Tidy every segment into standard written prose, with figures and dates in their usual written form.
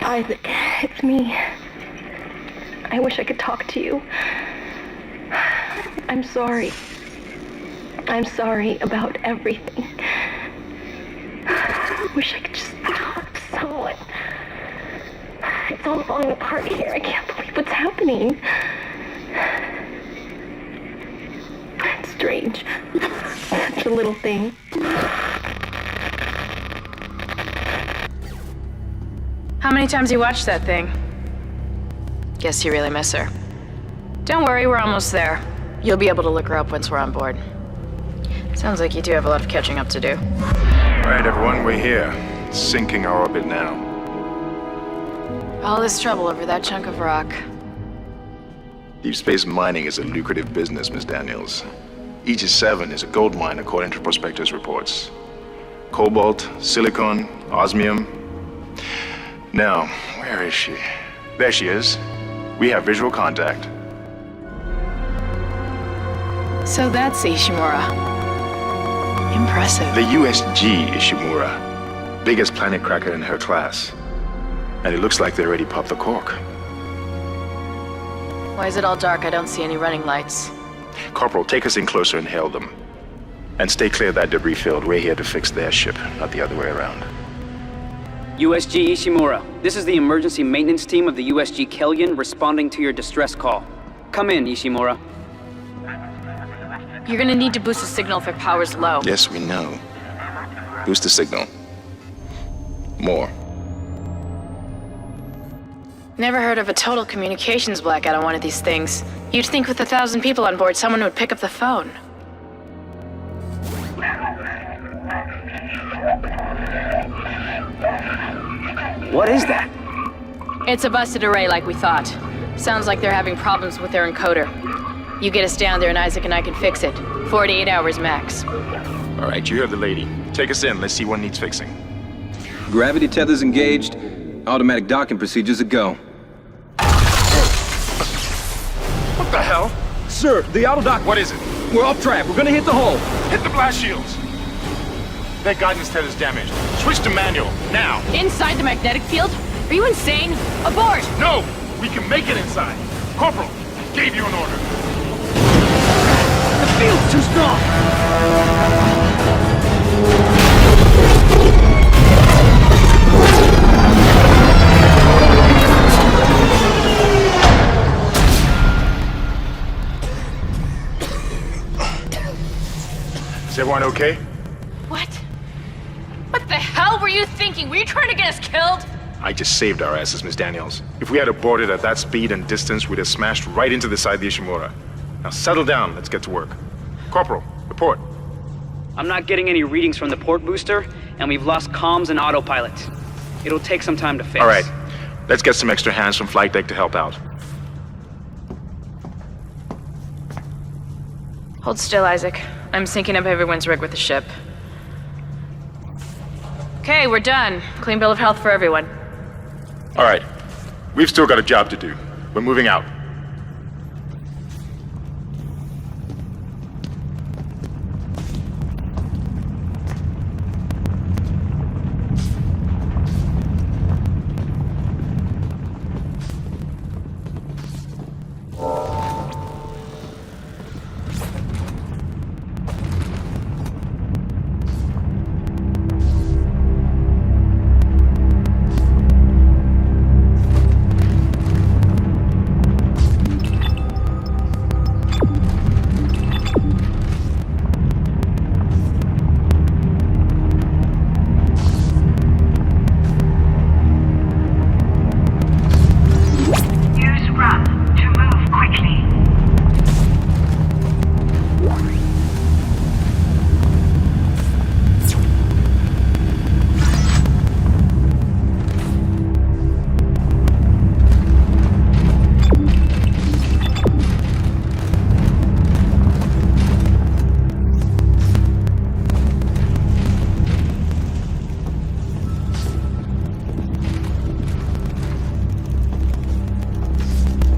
Isaac, it's me. I wish I could talk to you. I'm sorry. I'm sorry about everything. I wish I could just talk to someone. It's all falling apart here. I can't believe what's happening. It's strange. Such a little thing. How many times you watched that thing? Guess you really miss her. Don't worry, we're almost there. You'll be able to look her up once we're on board. Sounds like you do have a lot of catching up to do. All right, everyone, we're here. Sinking our orbit now. All this trouble over that chunk of rock. Deep space mining is a lucrative business, Miss Daniels. Aegis 7 is a gold mine according to prospectors' reports. Cobalt, silicon, osmium. Now, where is she? There she is. We have visual contact. So that's Ishimura. Impressive. The USG Ishimura. Biggest planet cracker in her class. And it looks like they already popped the cork. Why is it all dark? I don't see any running lights. Corporal, take us in closer and hail them. And stay clear of that debris field. We're here to fix their ship, not the other way around. USG Ishimura, this is the emergency maintenance team of the USG Kellion responding to your distress call. Come in, Ishimura. You're gonna need to boost the signal if their power's low. Yes, we know. Boost the signal. More. Never heard of a total communications blackout on one of these things. You'd think with 1,000 people on board, someone would pick up the phone. What is that? It's a busted array like we thought. Sounds like they're having problems with their encoder. You get us down there and Isaac and I can fix it. 48 hours max. All right, you heard the lady. Take us in. Let's see what needs fixing. Gravity tethers engaged. Automatic docking procedures a go. What the hell? Sir, the auto dock. What is it? We're off track. We're gonna hit the hull. Hit the blast shields. Their guidance tether's damaged. Switch to manual, now. Inside the magnetic field? Are you insane? Abort! No! We can make it inside. Corporal, gave you an order. The field's too strong. Is everyone okay? What? What the hell were you thinking? Were you trying to get us killed? I just saved our asses, Miss Daniels. If we had aborted at that speed and distance, we'd have smashed right into the side of the Ishimura. Now settle down, let's get to work. Corporal, report. I'm not getting any readings from the port booster, and we've lost comms and autopilot. It'll take some time to fix. All right, let's get some extra hands from flight deck to help out. Hold still, Isaac. I'm syncing up everyone's rig with the ship. Okay, we're done. Clean bill of health for everyone. All right, we've still got a job to do. We're moving out.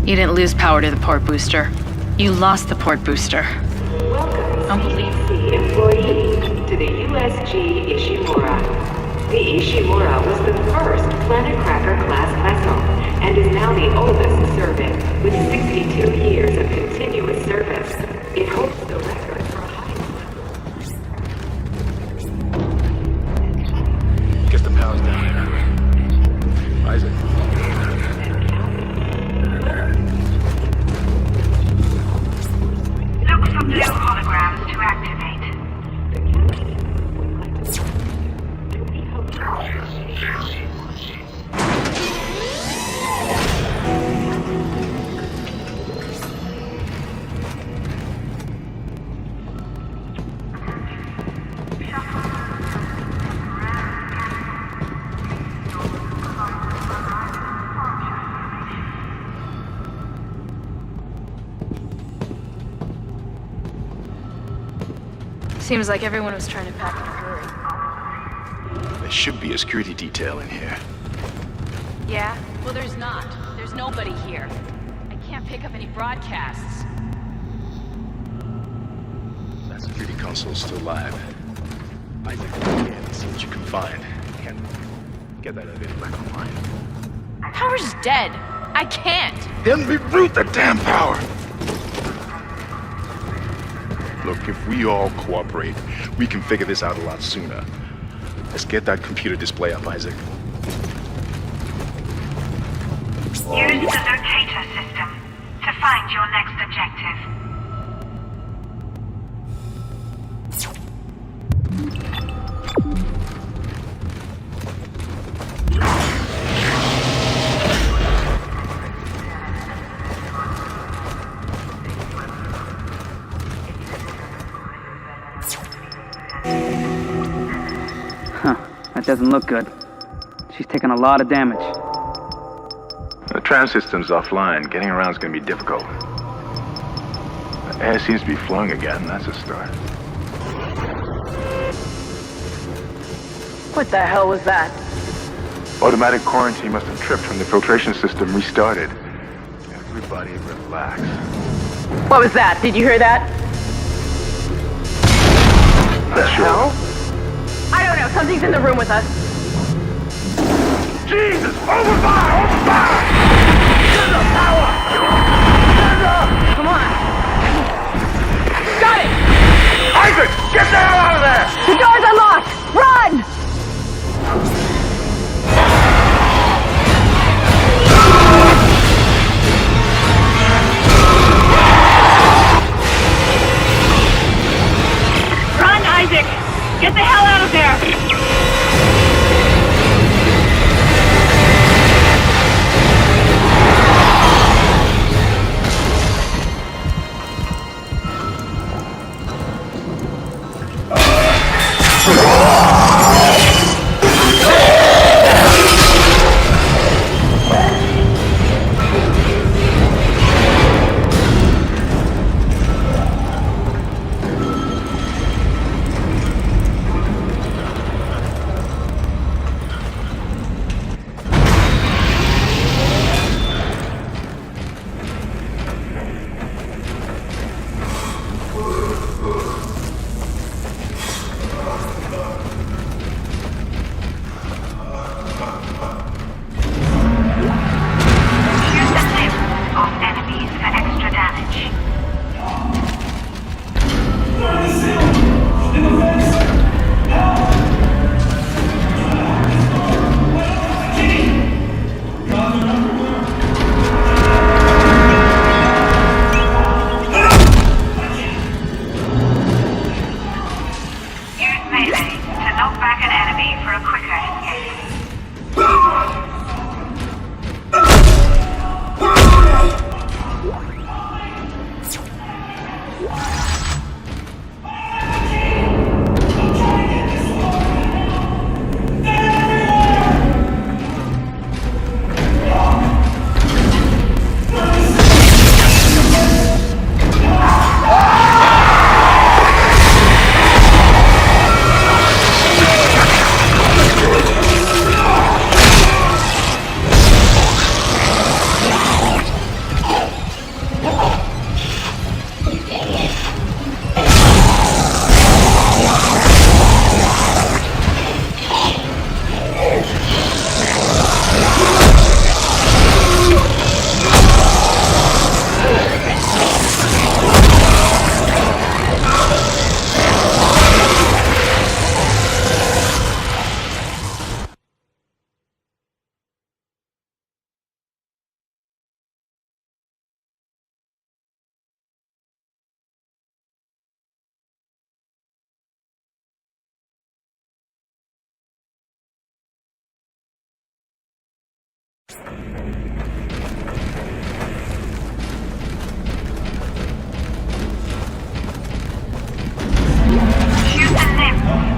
You didn't lose power to the port booster. You lost the port booster. Welcome, CTC employees, to the USG Ishimura. The Ishimura was the first Planet Cracker class Seems like everyone was trying to pack in a hurry. There should be a security detail in here. Yeah? Well, there's not. There's nobody here. I can't pick up any broadcasts. That security console's still live. Isaac, go in and see what you can find. Can't get that elevator back online. Power's dead. I can't. Then reboot the damn power! Look, if we all cooperate, we can figure this out a lot sooner. Let's get that computer display up, Isaac. Use the locator system to find your next objective. That doesn't look good. She's taken a lot of damage. The tram system's offline. Getting around's gonna be difficult. The air seems to be flowing again. That's a start. What the hell was that? Automatic quarantine must have tripped when the filtration system restarted. Everybody relax. What was that? Did you hear that? Not sure. I don't know. Something's in the room with us. Jesus! Open fire! Open fire! Get the power! Come on. Got it! Isaac! Get the hell out of there! The door's unlocked! Run! Run, Isaac! Get the hell out of there!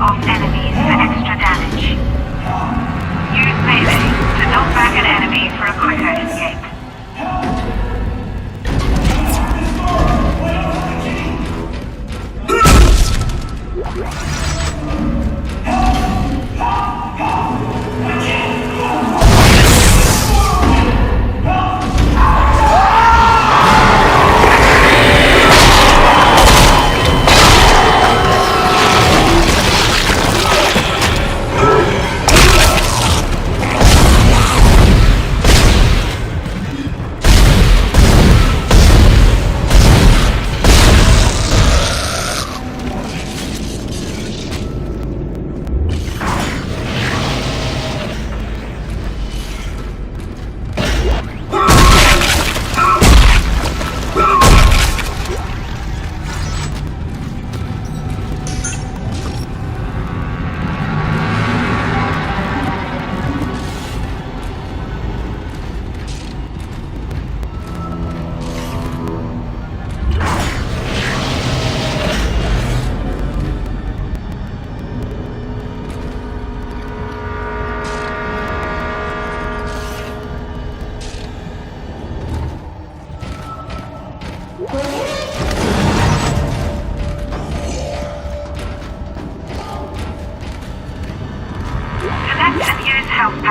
Of enemies for extra damage. Use melee to knock back an enemy for a quicker escape.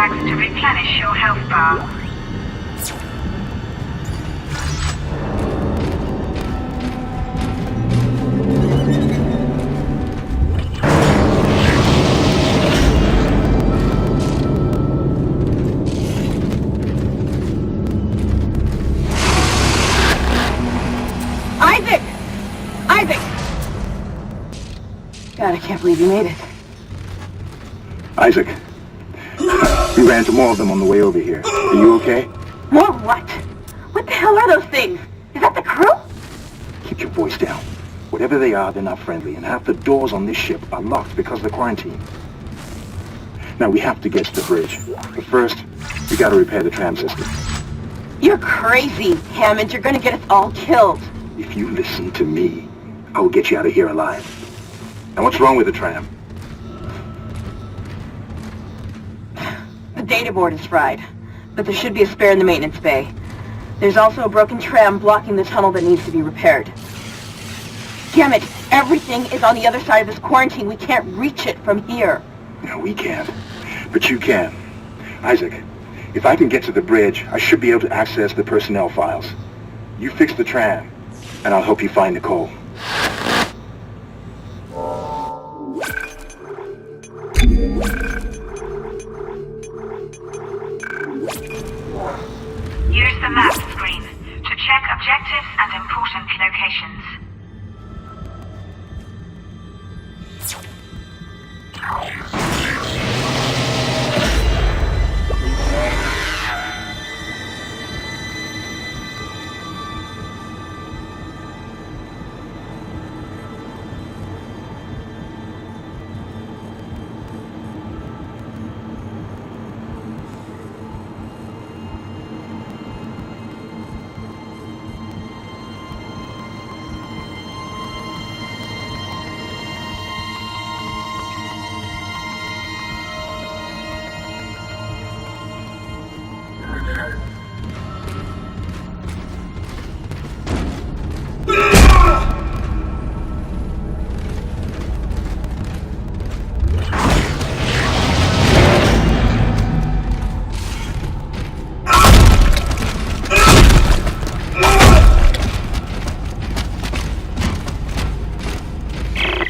packs to replenish your health bar. Isaac! Isaac! God, I can't believe you made it. Isaac, we ran into more of them on the way over here. Are you okay? More what? What the hell are those things? Is that the crew? Keep your voice down. Whatever they are, they're not friendly, and half the doors on this ship are locked because of the quarantine. Now, we have to get to the bridge. But first, we gotta repair the tram system. You're crazy, Hammond. You're gonna get us all killed. If you listen to me, I will get you out of here alive. Now, what's wrong with the tram? The data board is fried, but there should be a spare in the maintenance bay. There's also a broken tram blocking the tunnel that needs to be repaired. Damn it! Everything is on the other side of this quarantine. We can't reach it from here. No, we can't. But you can. Isaac, if I can get to the bridge, I should be able to access the personnel files. You fix the tram, and I'll help you find Nicole. Use the map screen to check objectives and important locations.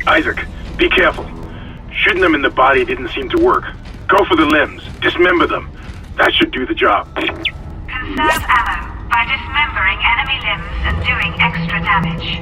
Isaac, be careful. Shooting them in the body didn't seem to work. Go for the limbs. Dismember them. That should do the job. Conserve ammo by dismembering enemy limbs and doing extra damage.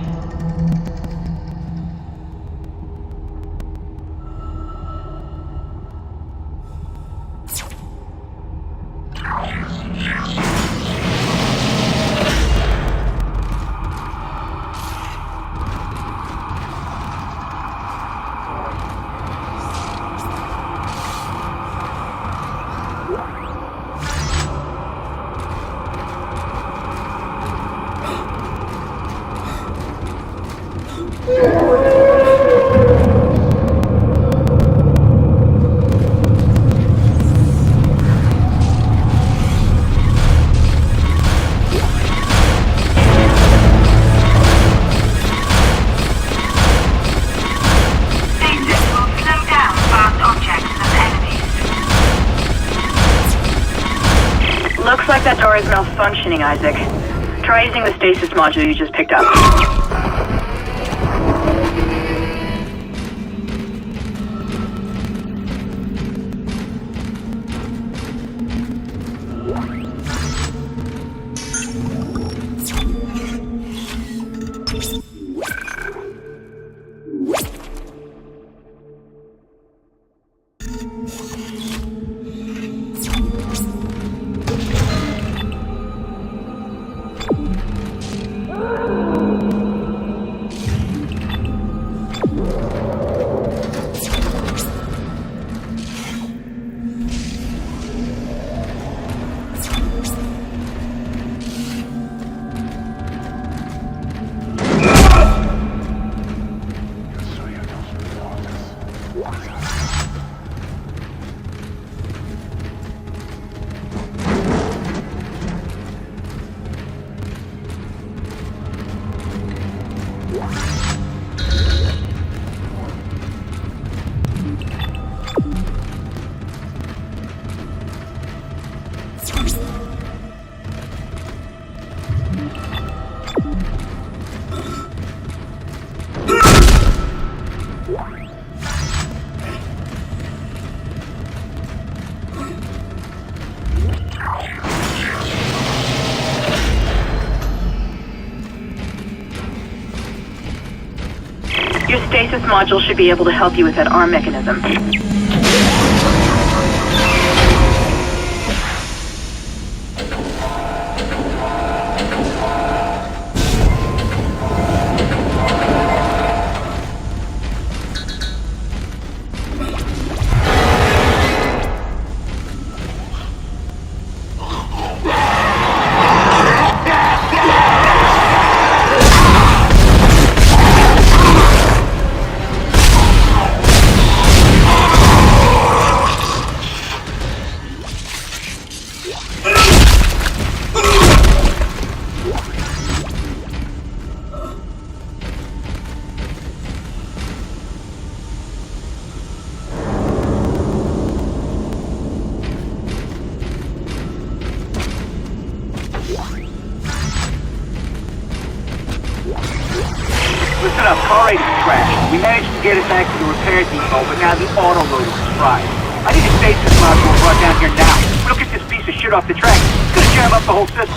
Looks like that door is malfunctioning, Isaac. Try using the stasis module you just picked up. stasis module should be able to help you with that arm mechanism. Listen up, car 8 is crashed. We managed to get it back to the repair depot, but now the autoloader is fried. I need a stasis module brought down here now. We'll get this piece of shit off the track. It's gonna jam up the whole system.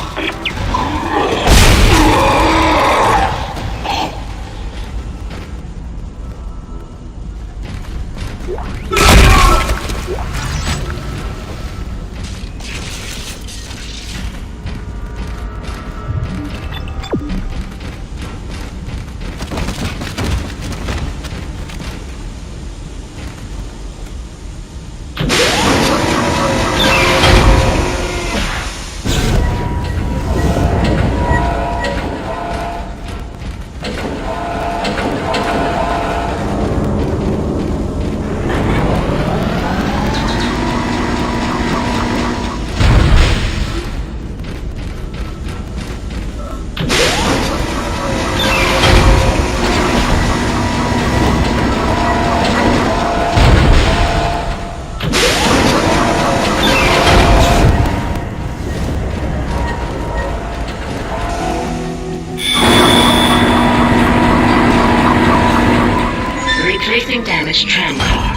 Replacing damaged tram car.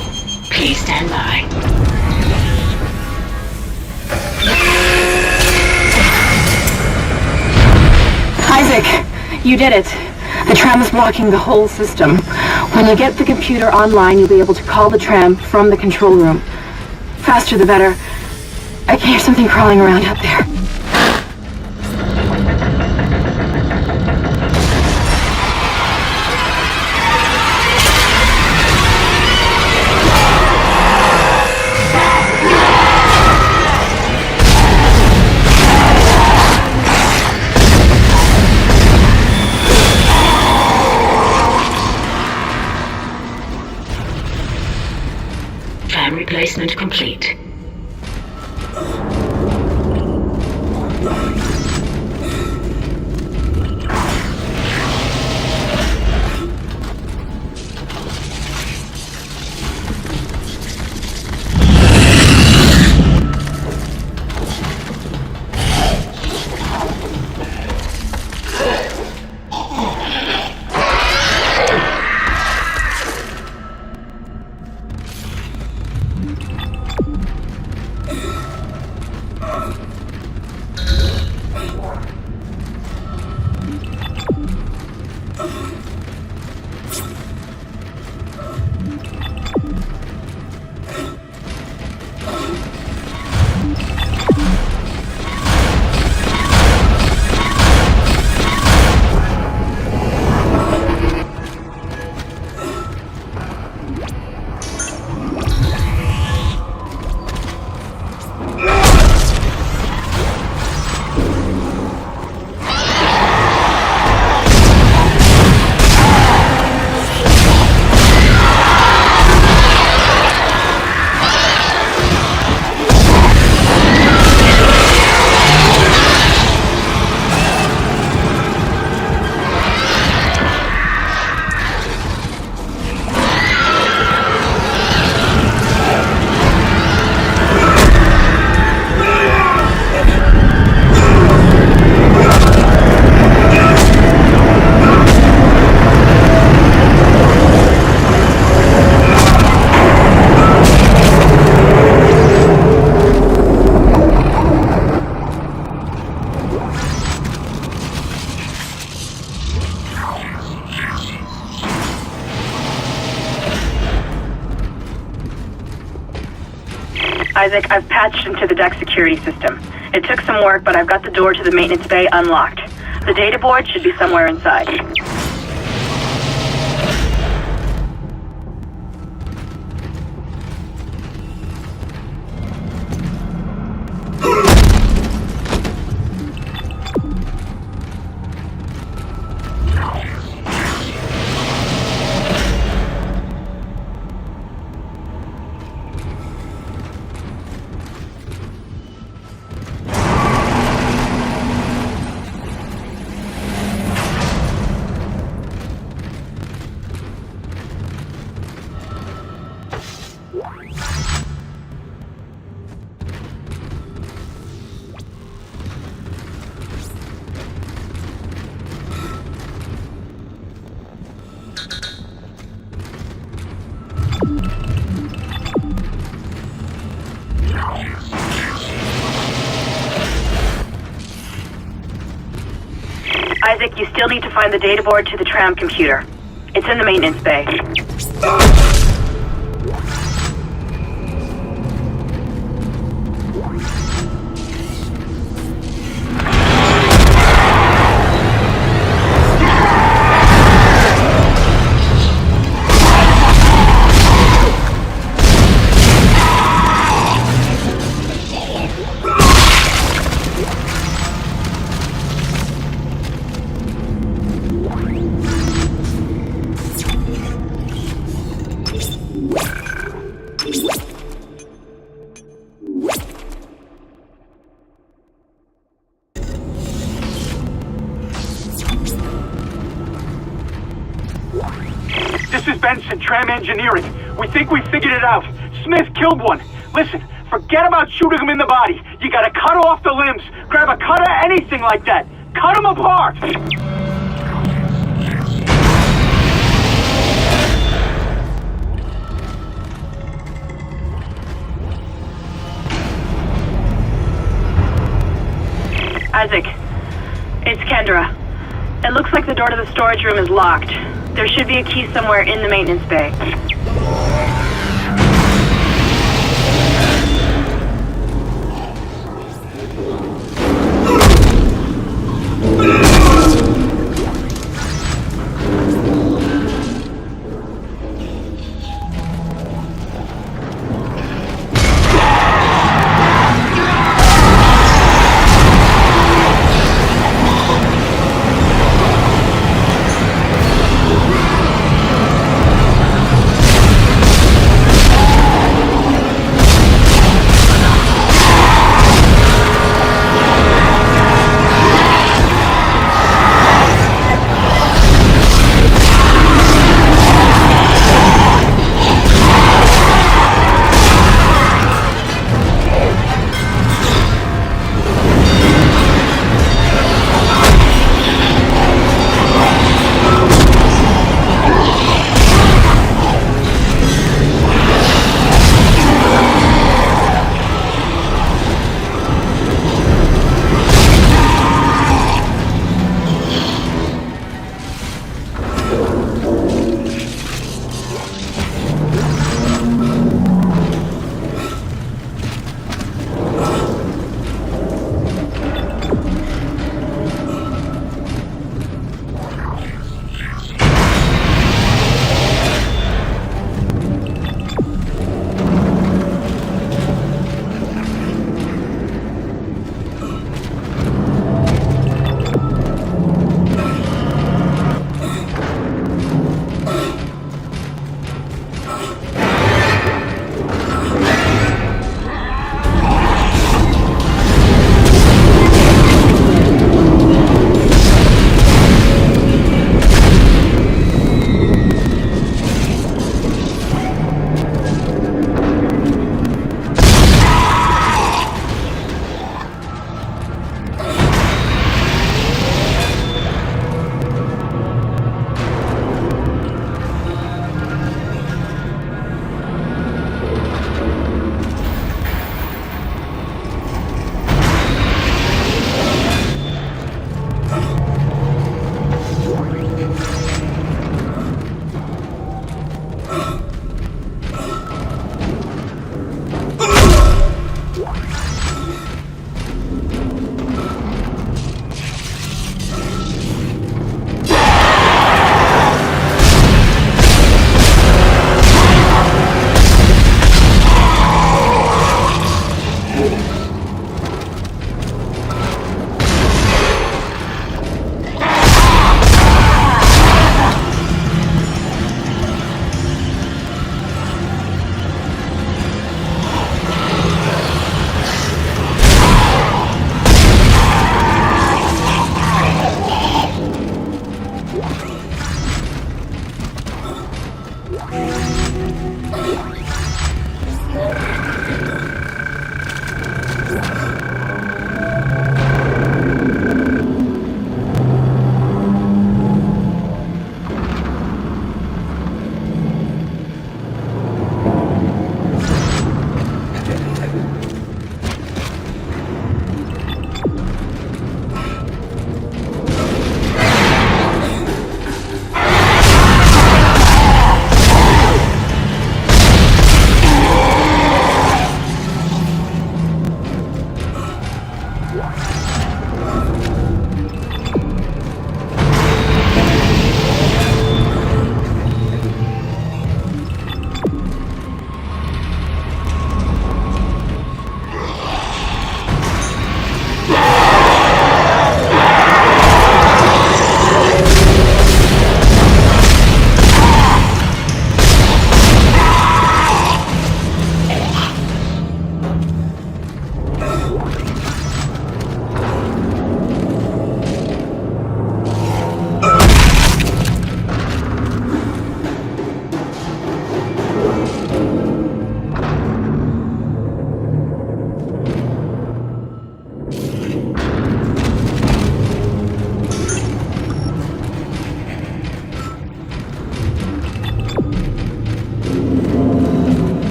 Please stand by. Isaac, you did it. The tram is blocking the whole system. When you get the computer online, you'll be able to call the tram from the control room. Faster the better. I can hear something crawling around out there. Tram replacement complete. Isaac, I've patched into the deck security system. It took some work, but I've got the door to the maintenance bay unlocked. The data board should be somewhere inside. Isaac, you still need to find the data board to the tram computer. It's in the maintenance bay. This is Benson, Tram Engineering. We think we figured it out. Smith killed one. Listen, forget about shooting him in the body. You gotta cut off the limbs. Grab a cutter, anything like that. Cut him apart! Isaac, it's Kendra. It looks like the door to the storage room is locked. There should be a key somewhere in the maintenance bay.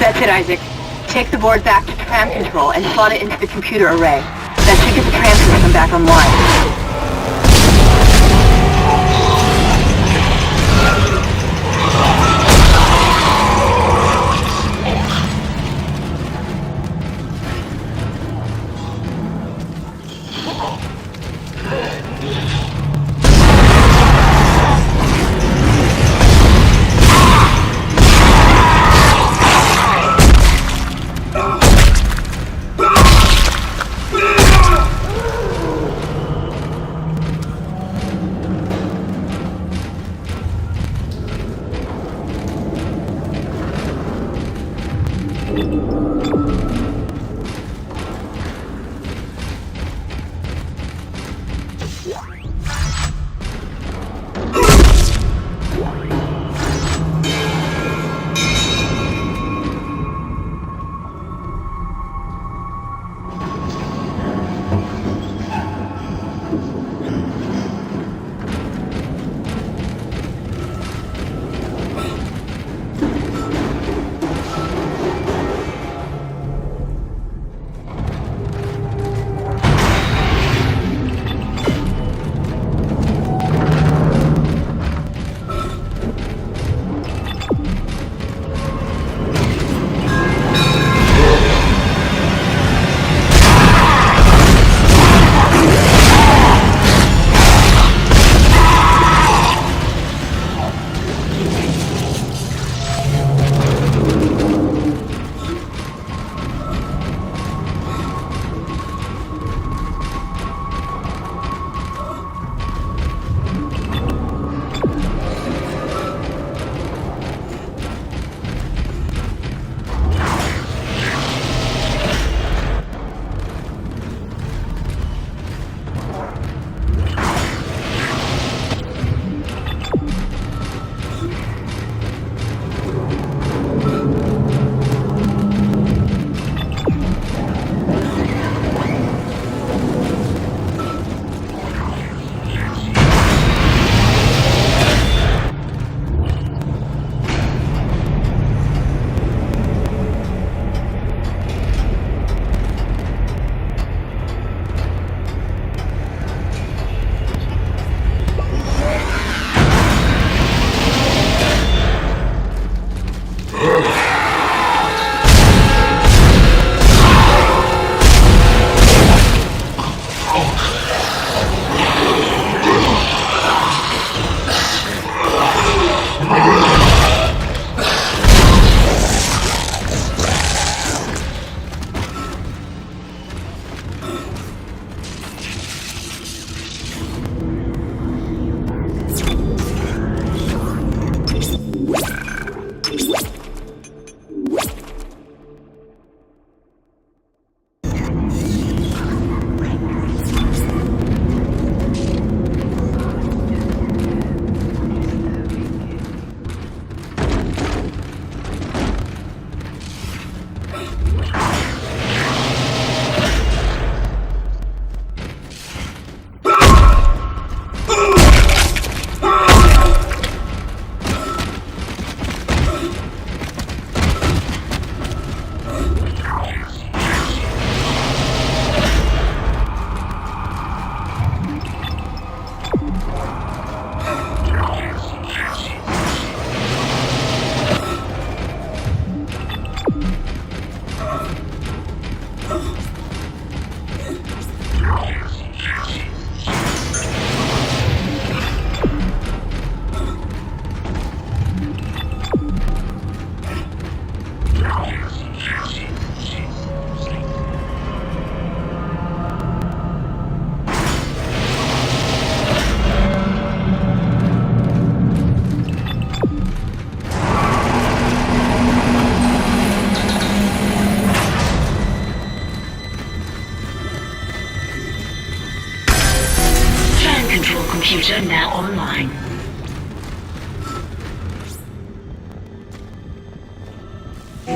That's it, Isaac. Take the board back to tram control and slot it into the computer array. That should get the tram system back online.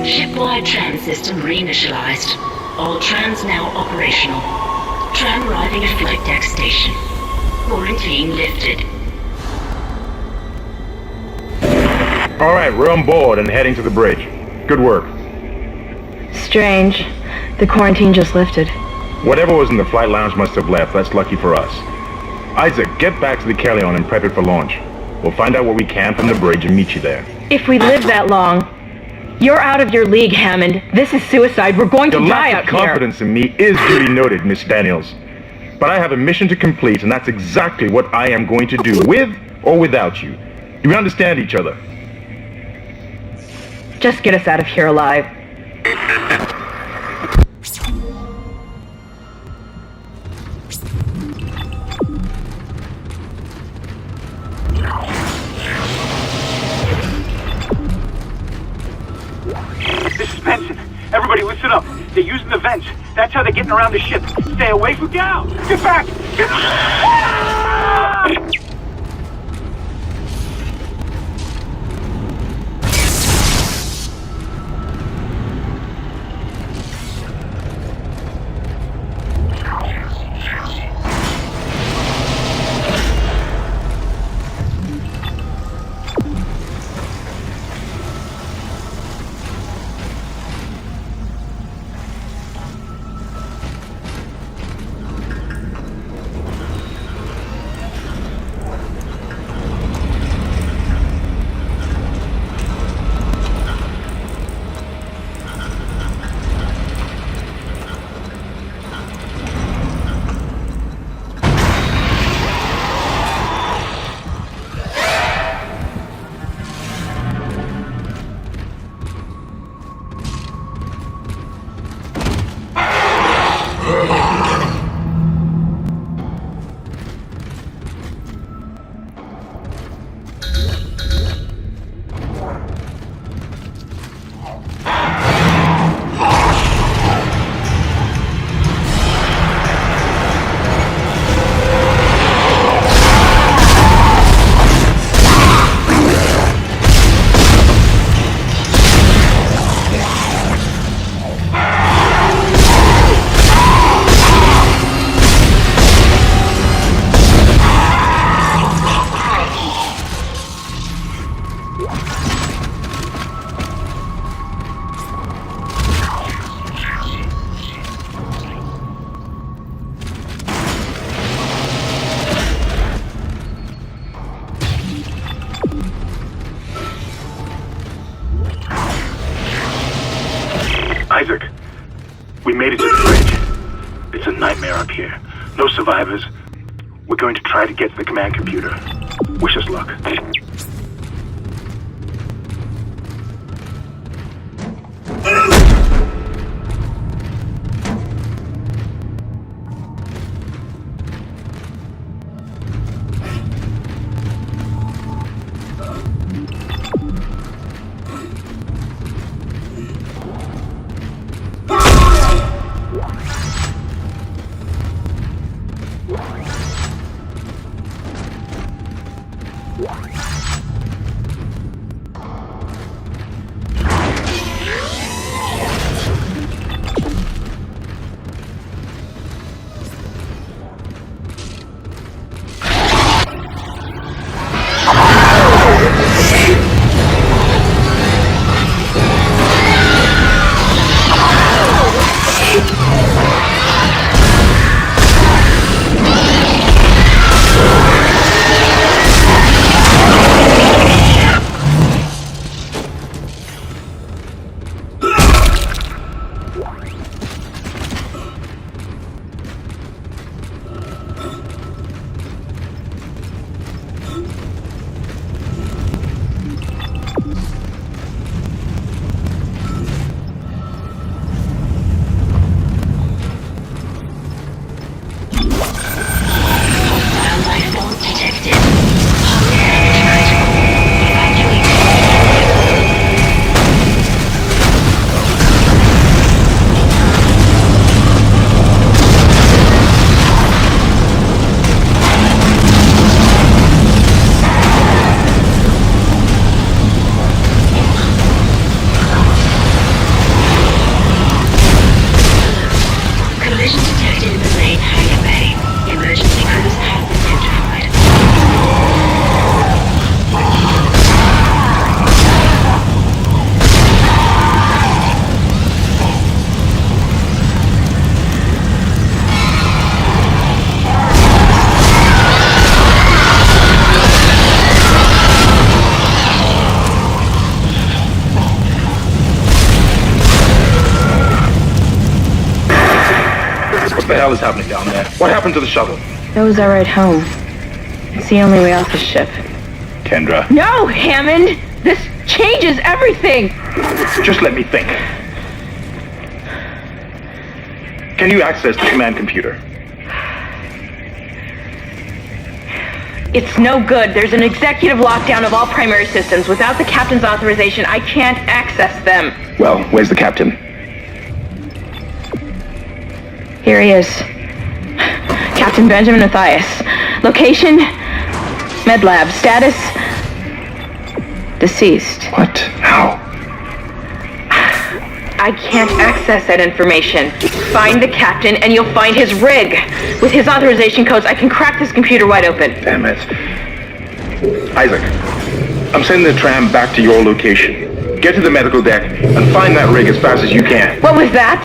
Shipwide tram system reinitialized. All trams now operational. Tram arriving at flight deck station. Quarantine lifted. Alright, we're on board and heading to the bridge. Good work. Strange. The quarantine just lifted. Whatever was in the flight lounge must have left. That's lucky for us. Isaac, get back to the Kellion and prep it for launch. We'll find out what we can from the bridge and meet you there. If we live that long, you're out of your league, Hammond. This is suicide. We're going to Your die lack out of here. confidence in me is duly noted, Miss Daniels. But I have a mission to complete, and that's exactly what I am going to do, with or without you. Do we understand each other? Just get us out of here alive. This is Benson. Everybody listen up. They're using the vents. That's how they're getting around the ship. Stay away from Gal. Get back! Get... Isaac, we made it to the bridge. It's a nightmare up here. No survivors. We're going to try to get to the command computer. Wish us luck. What? What the hell is happening down there? What happened to the shuttle? That was our ride home. It's the only way off the ship. Kendra. No, Hammond! This changes everything! Just let me think. Can you access the command computer? It's no good. There's an executive lockdown of all primary systems. Without the captain's authorization, I can't access them. Well, where's the captain? Here he is. Captain Benjamin Mathias. Location? Med lab. Status? Deceased. What? How? I can't access that information. Find the captain and you'll find his rig. With his authorization codes, I can crack this computer wide open. Damn it. Isaac, I'm sending the tram back to your location. Get to the medical deck and find that rig as fast as you can. What was that?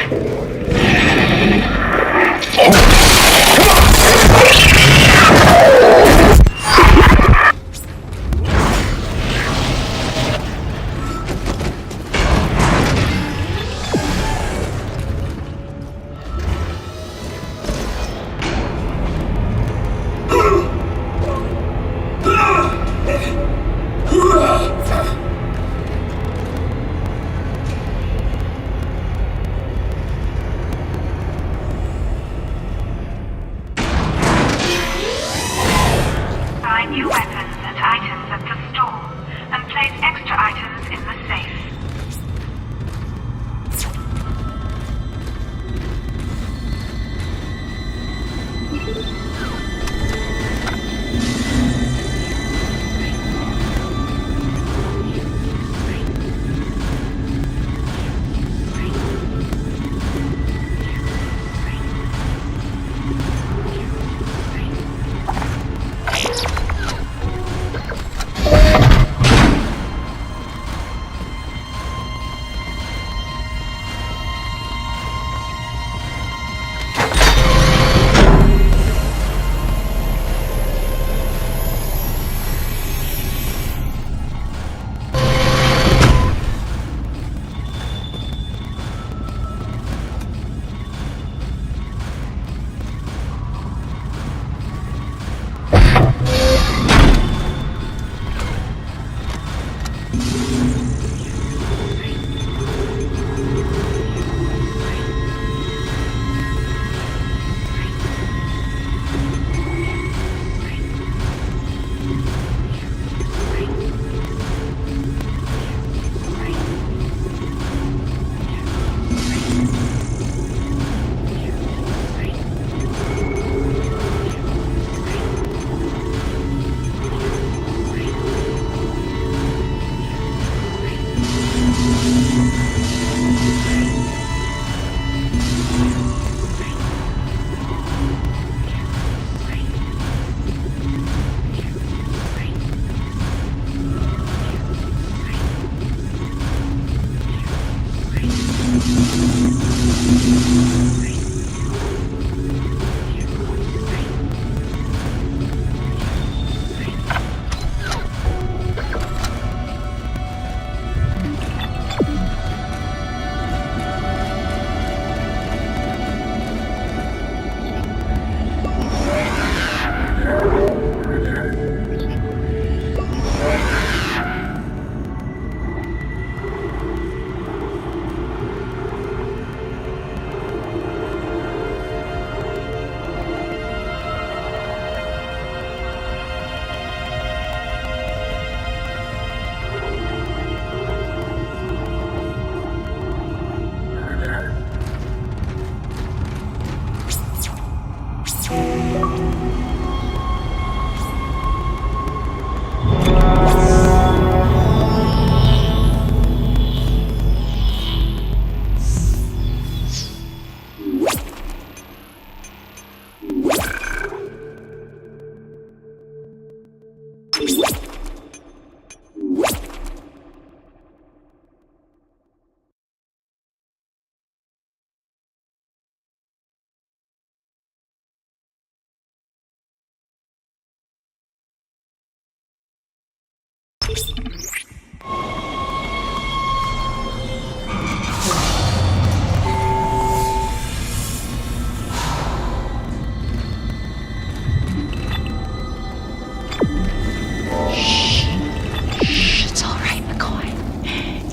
Find new weapons and items at the store, and place extra items in the safe.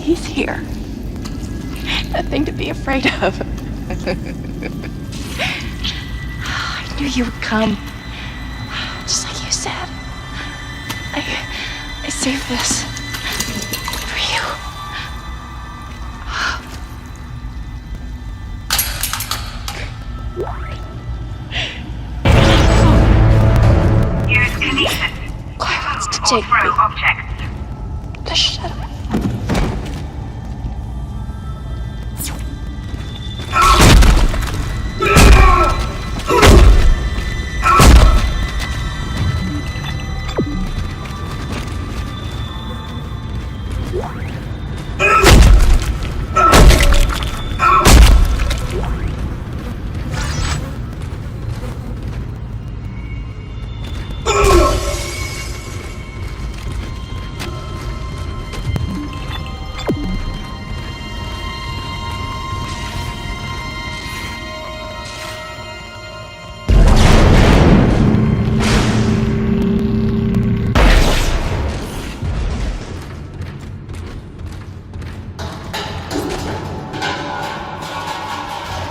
He's here. Nothing to be afraid of. I knew you would come. Just like you said. I saved this for you. Use kinesis. Claire wants to Or take throw me. objects. Just shut up.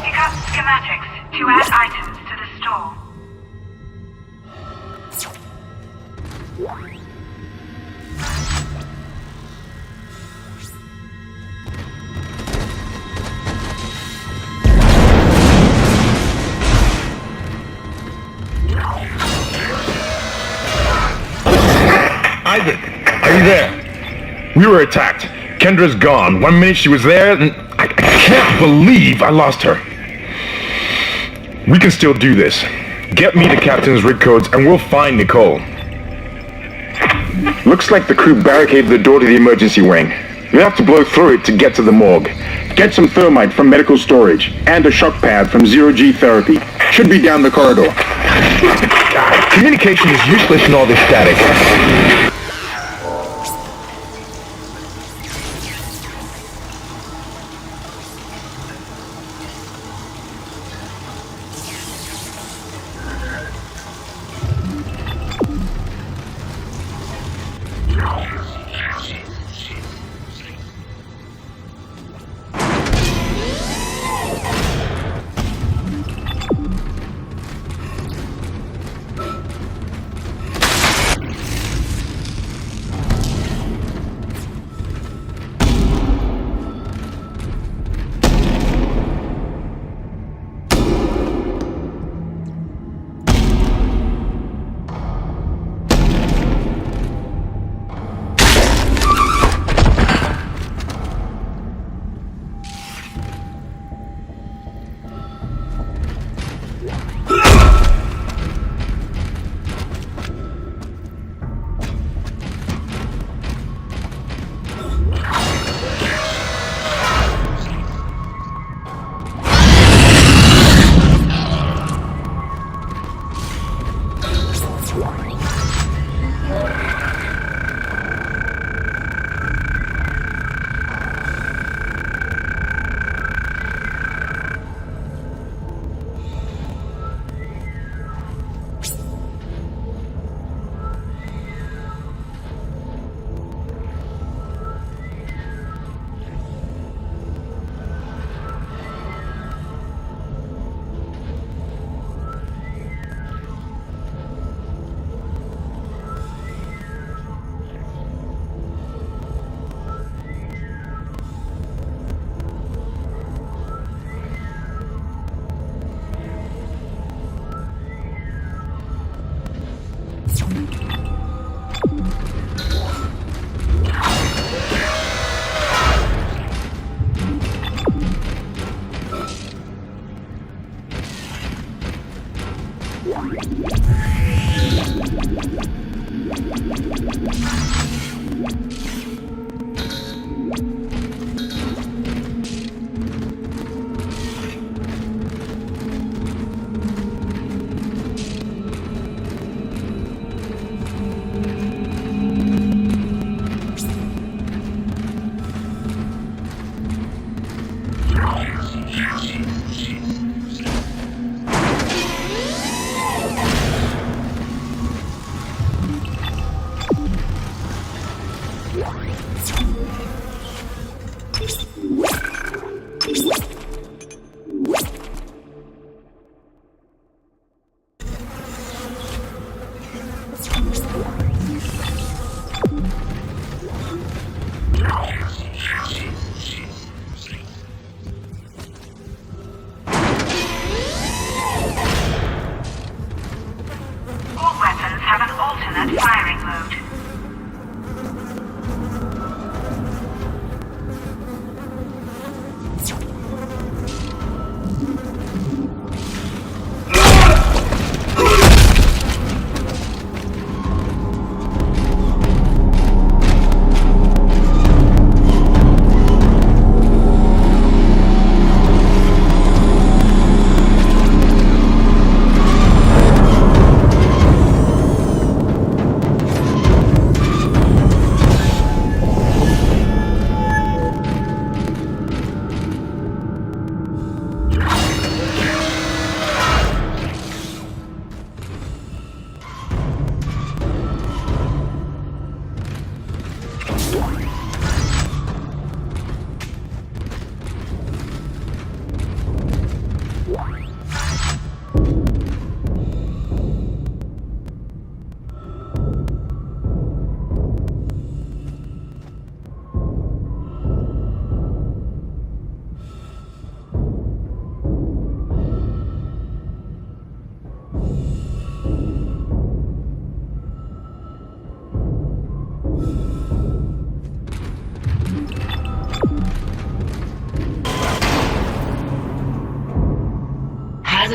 Pick up schematics to add items to the store. Isaac, are you there? We were attacked. Kendra's gone. 1 minute she was there, and I can't believe I lost her. We can still do this. Get me the captain's rig codes, and we'll find Nicole. Looks like the crew barricaded the door to the emergency wing. We have to blow through it to get to the morgue. Get some thermite from medical storage, and a shock pad from zero-G therapy. Should be down the corridor. God, communication is useless in all this static.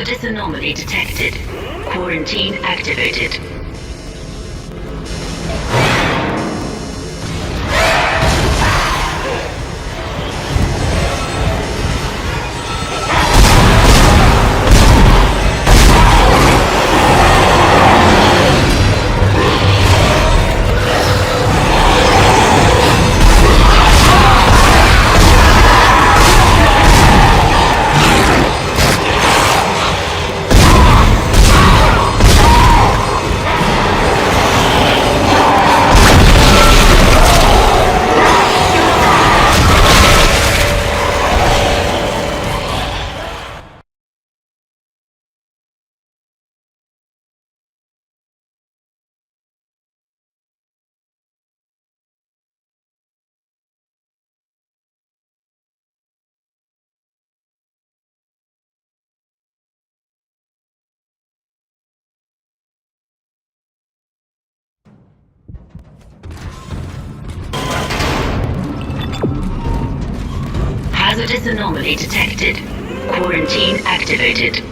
Hazardous anomaly detected. Quarantine activated. Hazardous anomaly detected. Quarantine activated.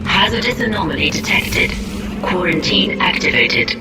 Hazardous anomaly detected. Quarantine activated.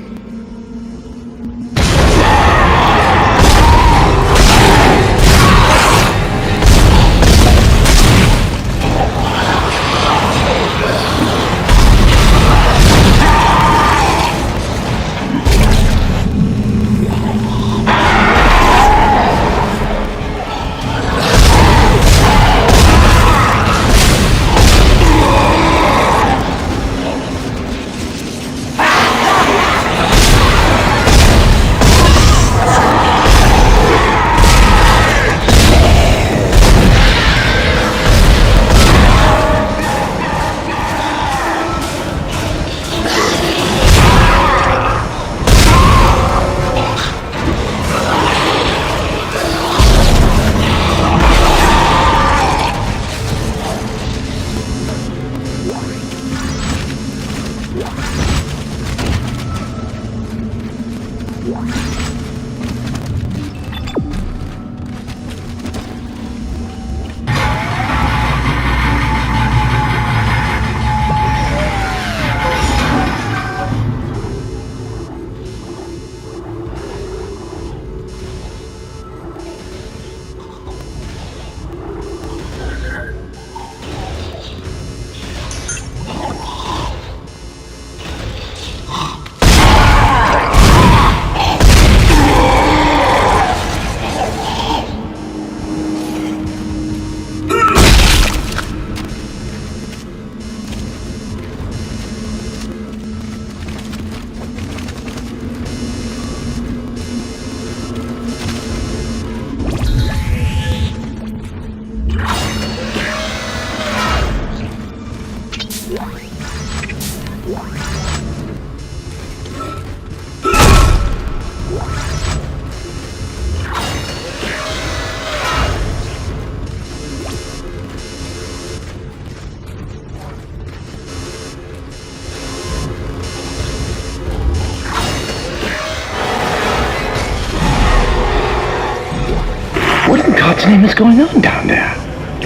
damn is going on down there?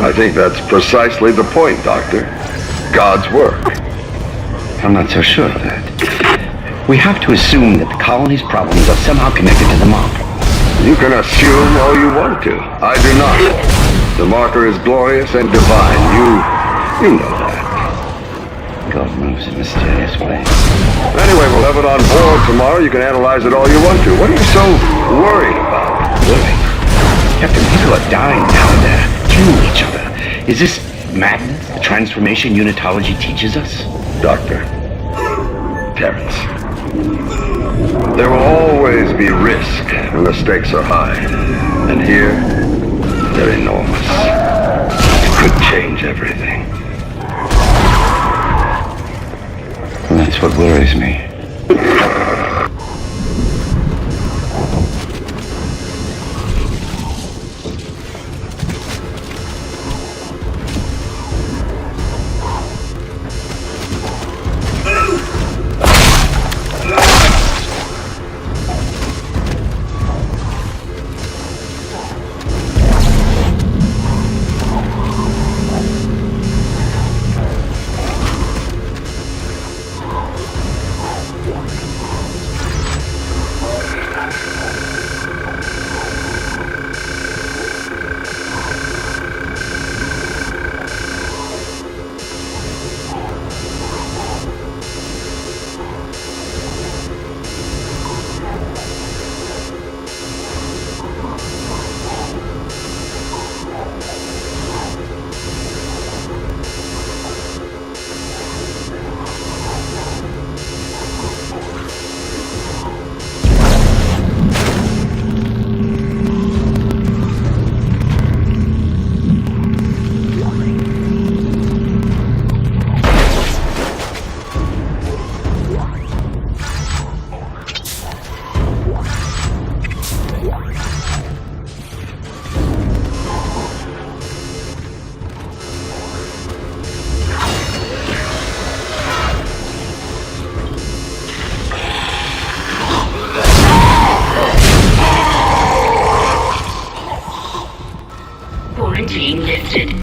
I think that's precisely the point, Doctor. God's work. I'm not so sure of that. We have to assume that the colony's problems are somehow connected to the marker. You can assume all you want to. I do not. The marker is glorious and divine. You know that. God moves in mysterious ways. Anyway, we'll have it on board tomorrow. You can analyze it all you want to. What are you so worried about? Worried? Captain, people are dying down there, killing each other. Is this madness the transformation unitology teaches us? Doctor, Terrence, there will always be risk when the stakes are high. And here, they're enormous. It could change everything. Well, that's what worries me. Quarantine lifted.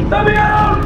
Let me out!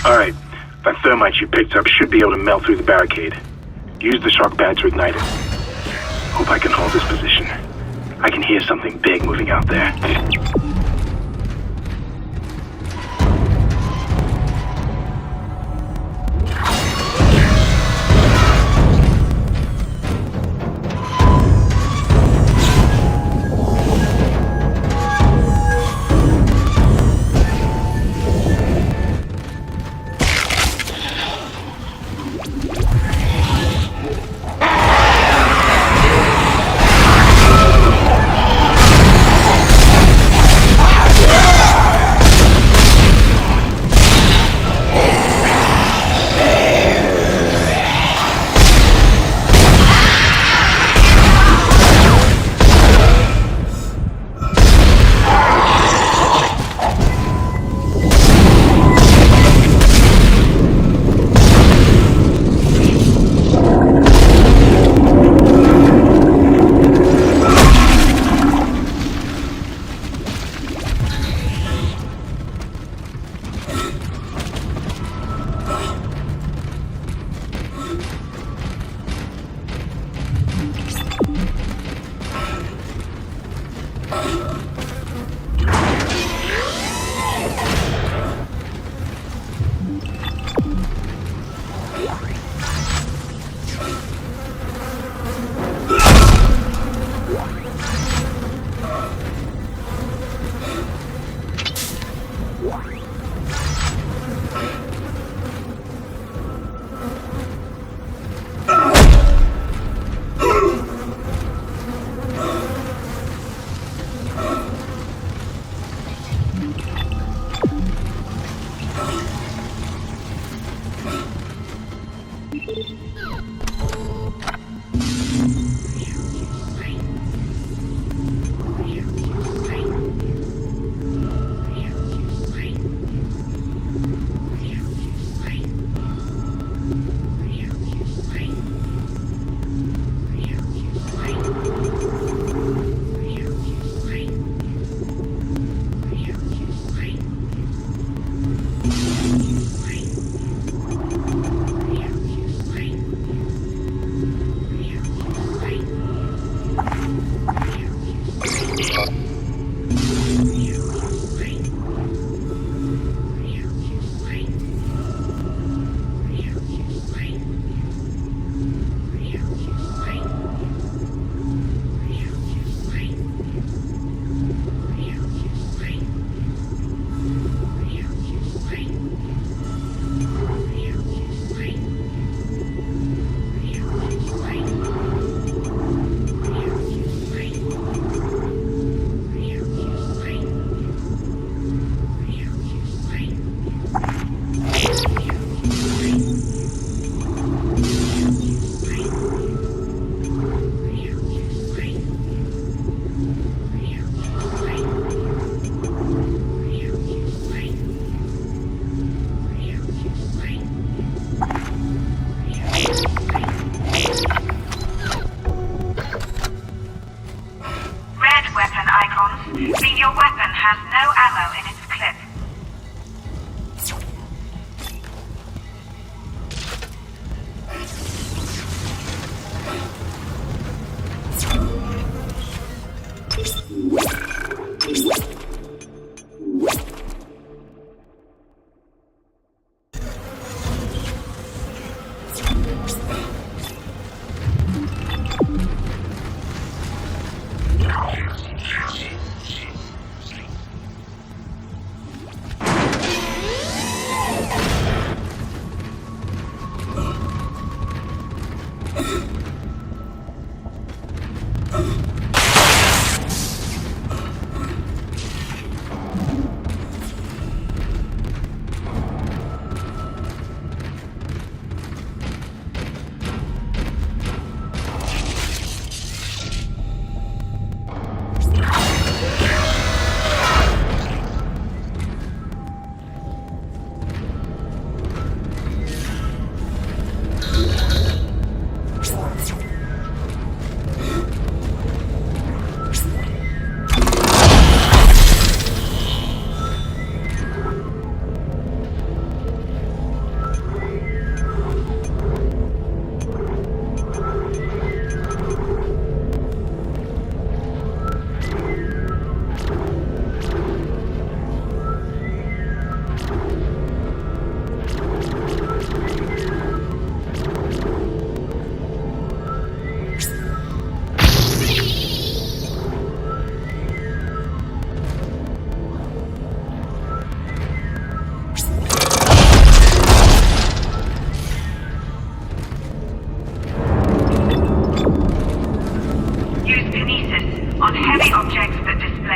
Alright. That thermite you picked up should be able to melt through the barricade. Use the shock pad to ignite it. Hope I can hold this position. I can hear something big moving out there. Your weapon has no ammo in its clip.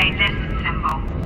obey this symbol.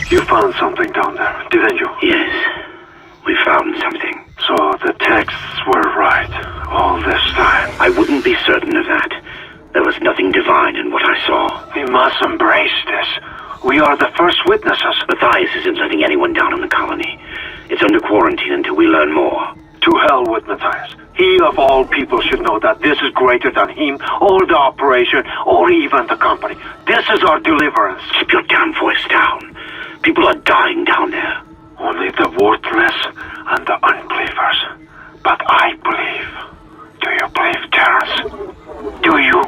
You found something down there, didn't you? Yes, we found something. So the texts were right all this time. I wouldn't be certain of that. There was nothing divine in what I saw. We must embrace this. We are the first witnesses. Matthias isn't letting anyone down in the colony. It's under quarantine until we learn more. To hell with Matthias. He of all people should know that this is greater than him, or the operation, or even the company. This is our deliverance. Keep your damn voice down. People are dying down there. Only the worthless and the unbelievers. But I believe. Do you believe, Terrence? Do you?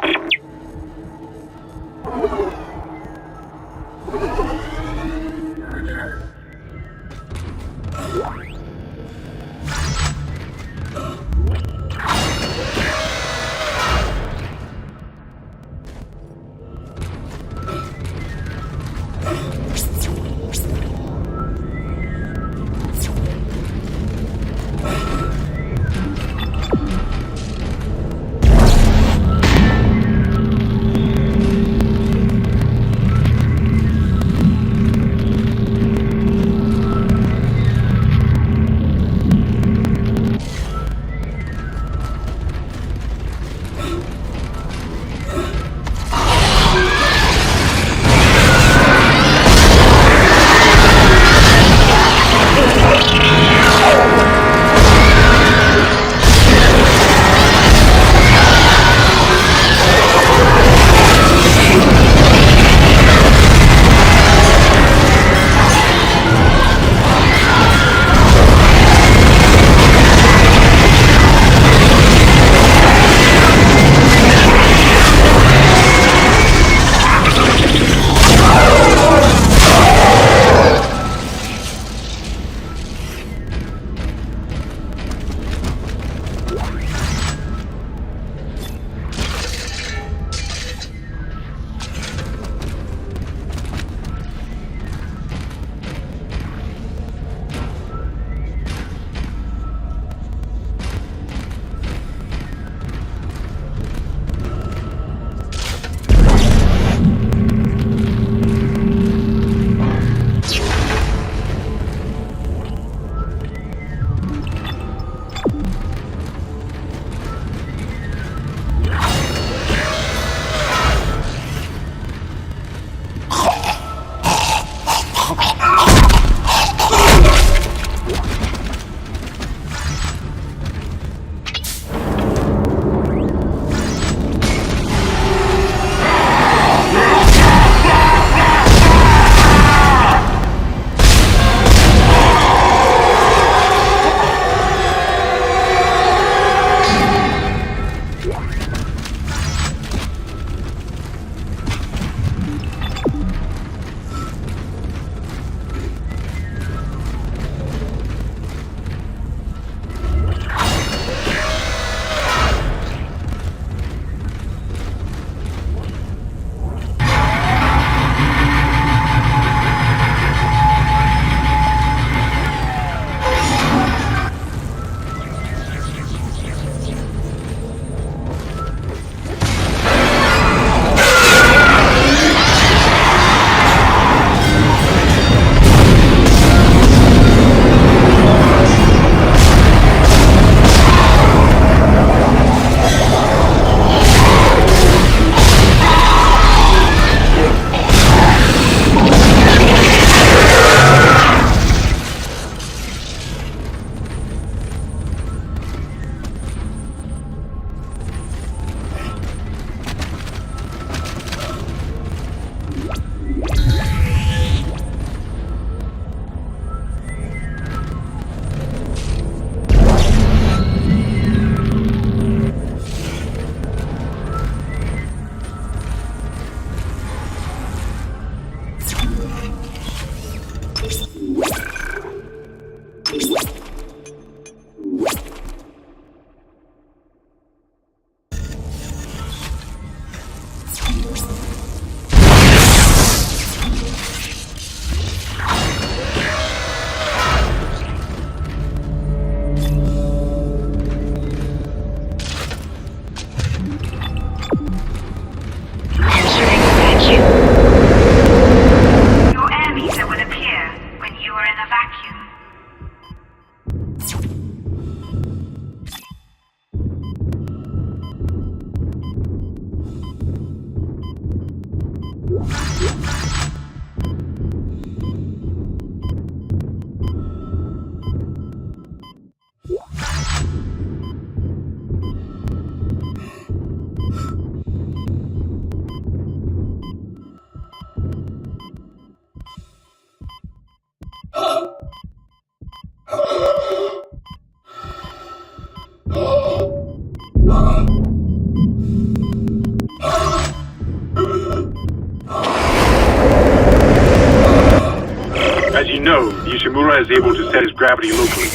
As you know, Ishimura is able to set his gravity locally.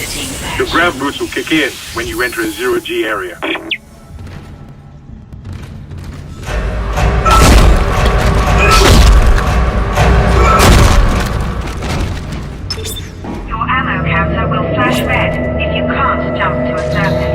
Your grav boots will kick in when you enter a zero-G area. Your ammo counter will flash red if you can't jump to a surface.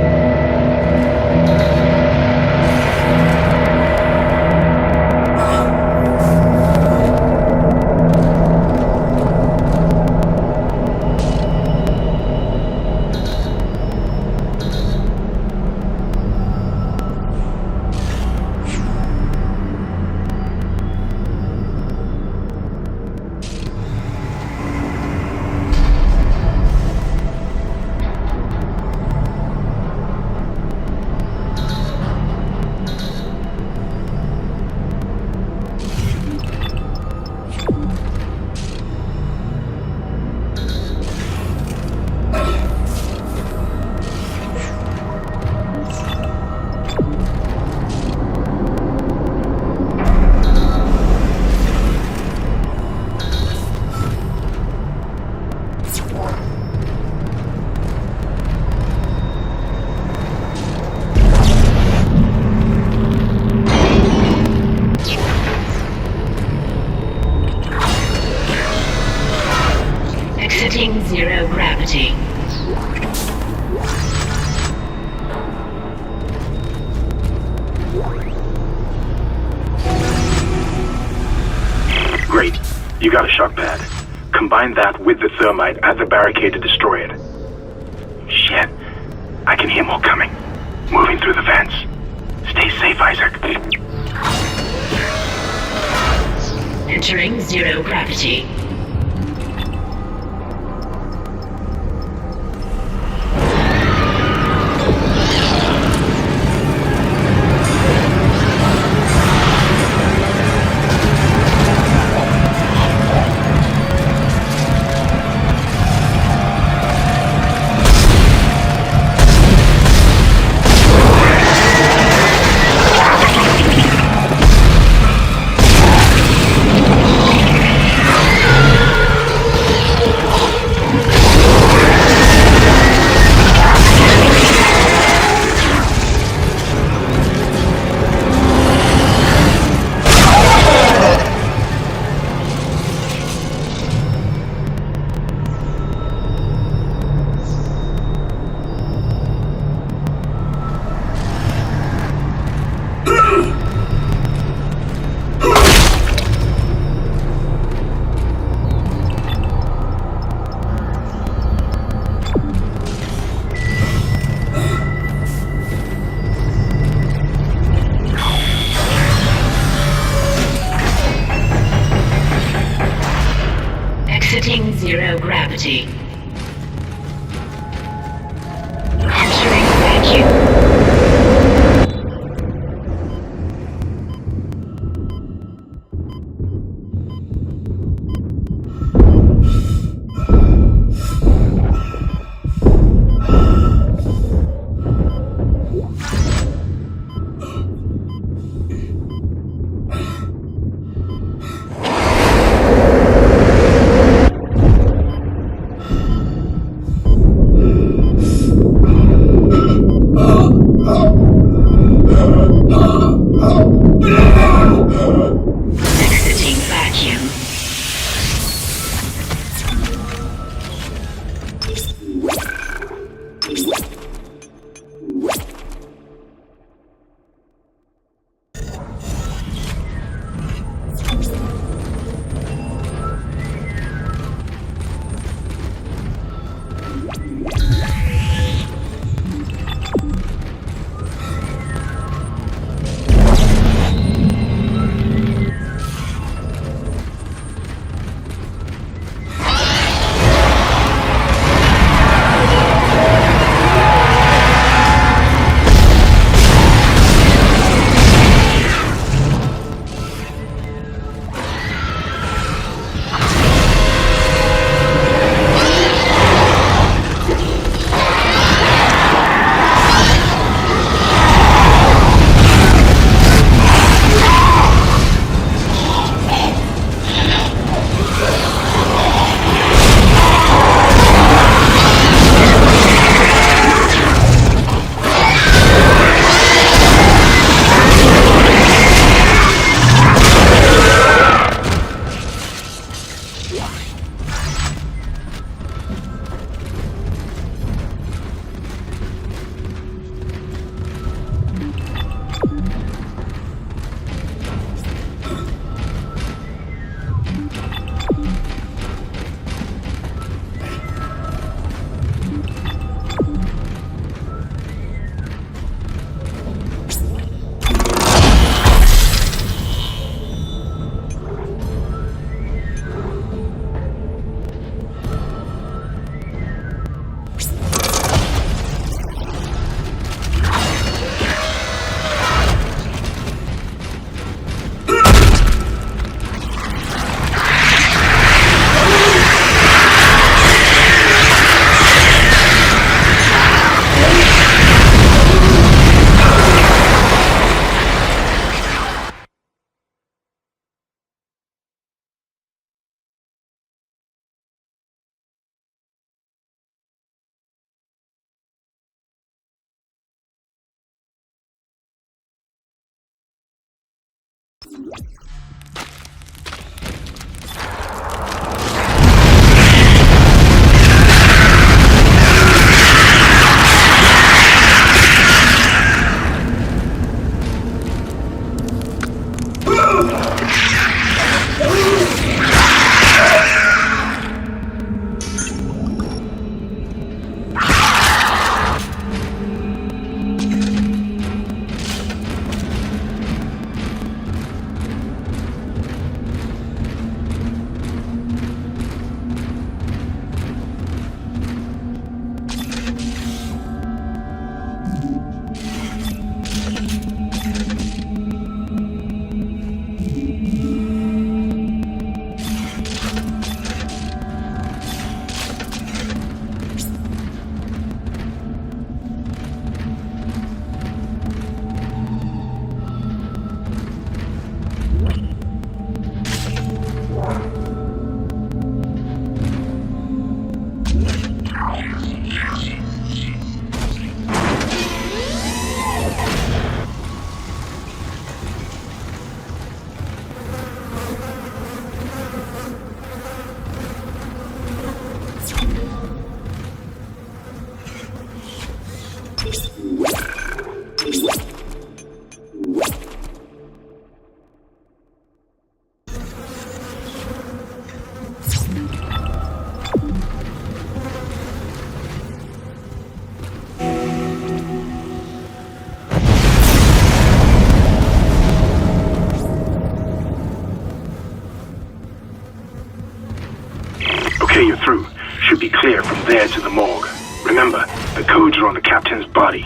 Exiting zero gravity. Great. You got a shock pad. Combine that with the thermite at the barricade to destroy it. Shit. I can hear more coming. Moving through the vents. Stay safe, Isaac. Entering zero gravity. Exiting zero gravity. Entering vacuum. Exiting vacuum. Okay, you're through. Should be clear from there to the morgue. Remember, the codes are on the captain's body.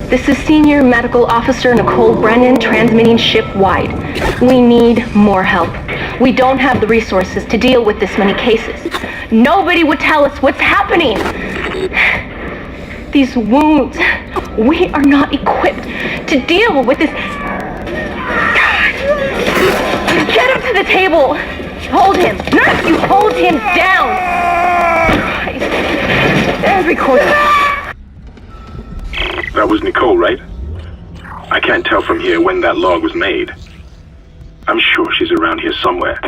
This is Senior Medical Officer Nicole Brennan transmitting ship-wide. We need more help. We don't have the resources to deal with this many cases. Nobody would tell us what's happening. These wounds, we are not equipped to deal with this. Get him to the table. Hold him. Nurse, you hold him down. Christ. There's recording. That was Nicole, right? I can't tell from here when that log was made. I'm sure she's around here somewhere.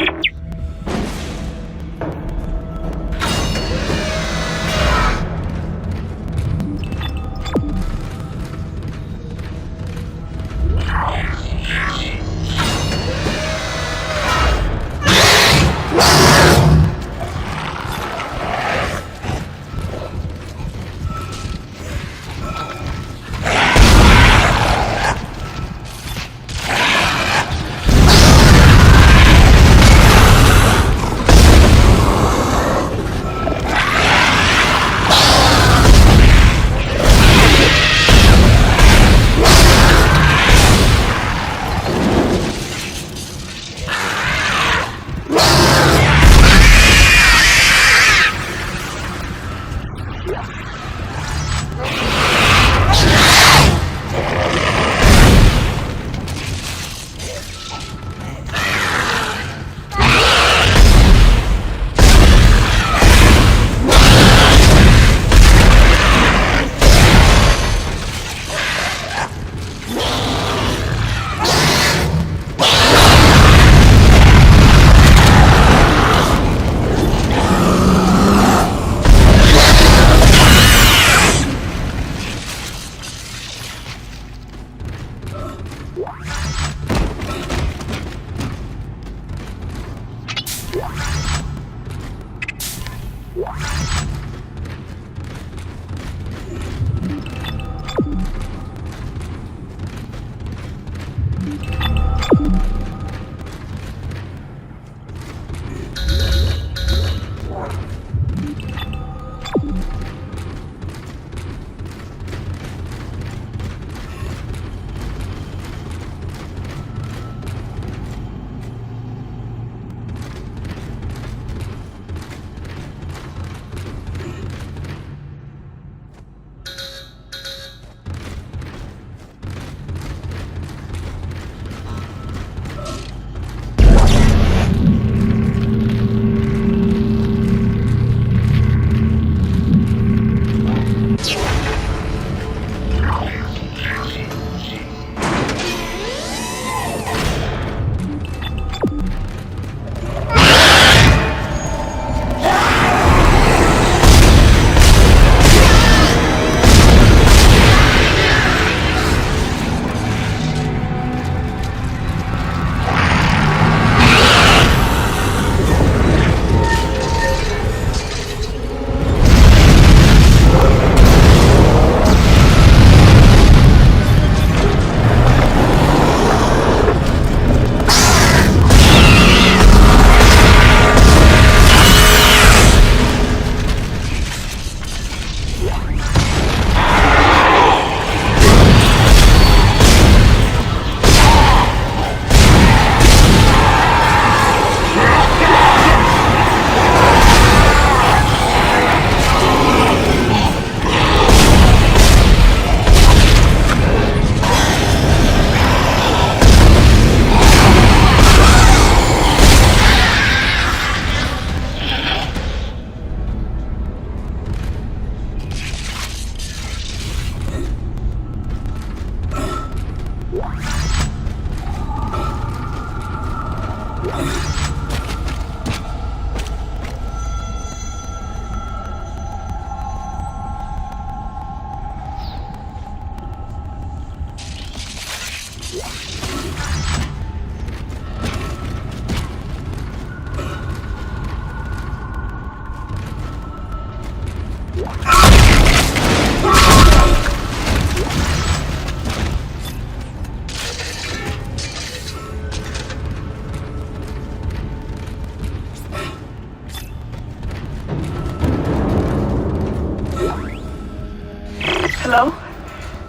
Hello?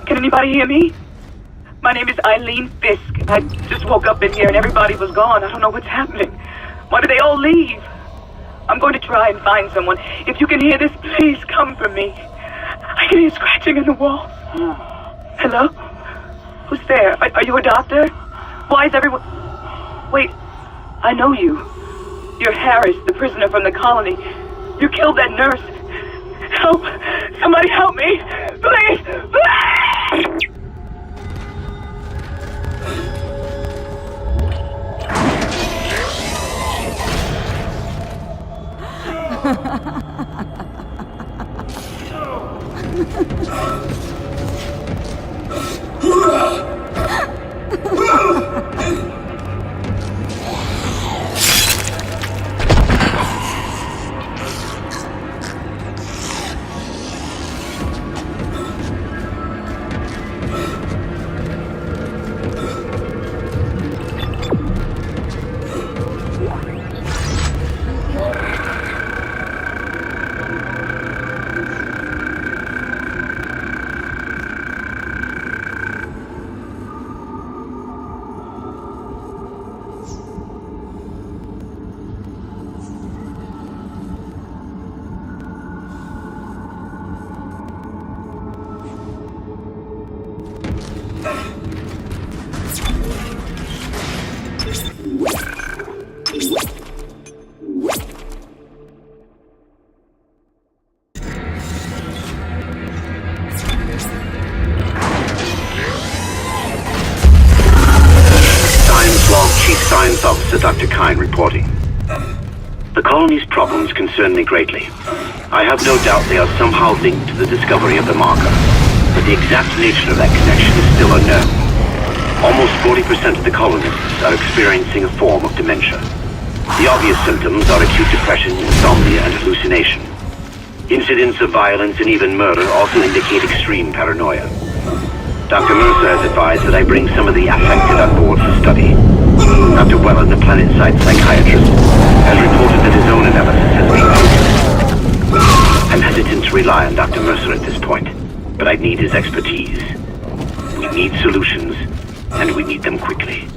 Can anybody hear me? My name is Eileen Fisk. I just woke up in here and everybody was gone. I don't know what's happening. Why did they all leave? I'm going to try and find someone. If you can hear this, please come for me. I can hear scratching in the wall. Hello? Who's there? Are you a doctor? Why is everyone... Wait, I know you. You're Harris, the prisoner from the colony. You killed that nurse. Help! Somebody help me! Please! Please! Science Officer Dr. Kine reporting. The colony's problems concern me greatly. I have no doubt they are somehow linked to the discovery of the marker, but the exact nature of that connection is still unknown. Almost 40% of the colonists are experiencing a form of dementia. The obvious symptoms are acute depression, insomnia, and hallucination. Incidents of violence and even murder also indicate extreme paranoia. Dr. Mercer has advised that I bring some of the affected on board for study. Dr. Wellen, the planet-side psychiatrist, has reported that his own analysis has been focused. I'm hesitant to rely on Dr. Mercer at this point, but I need his expertise. We need solutions, and we need them quickly.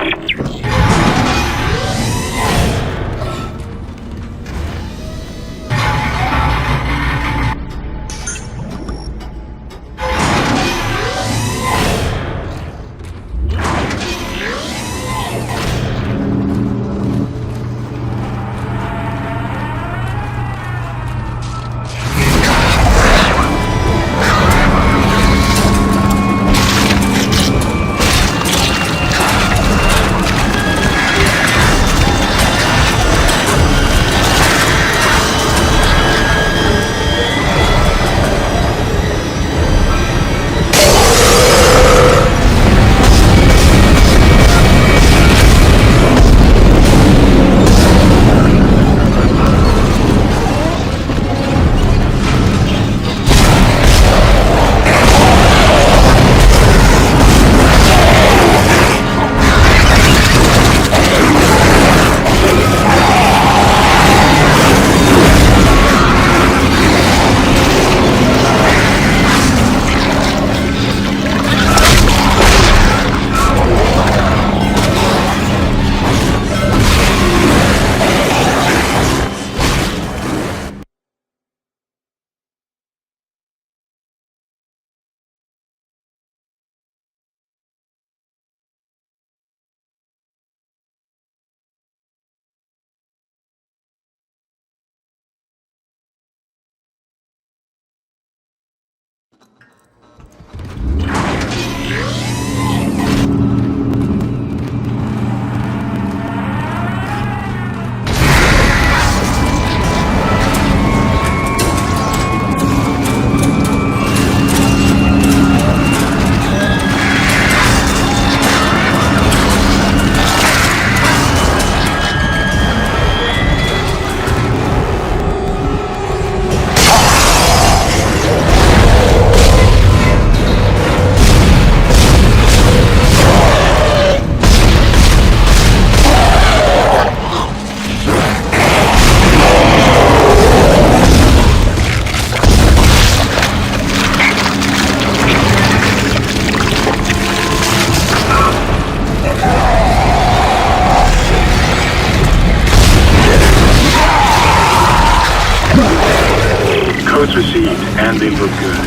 they look good.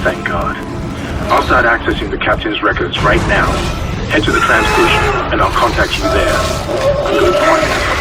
Thank God. I'll start accessing the captain's records right now. Head to the tram station, and I'll contact you there. I'm going to find you.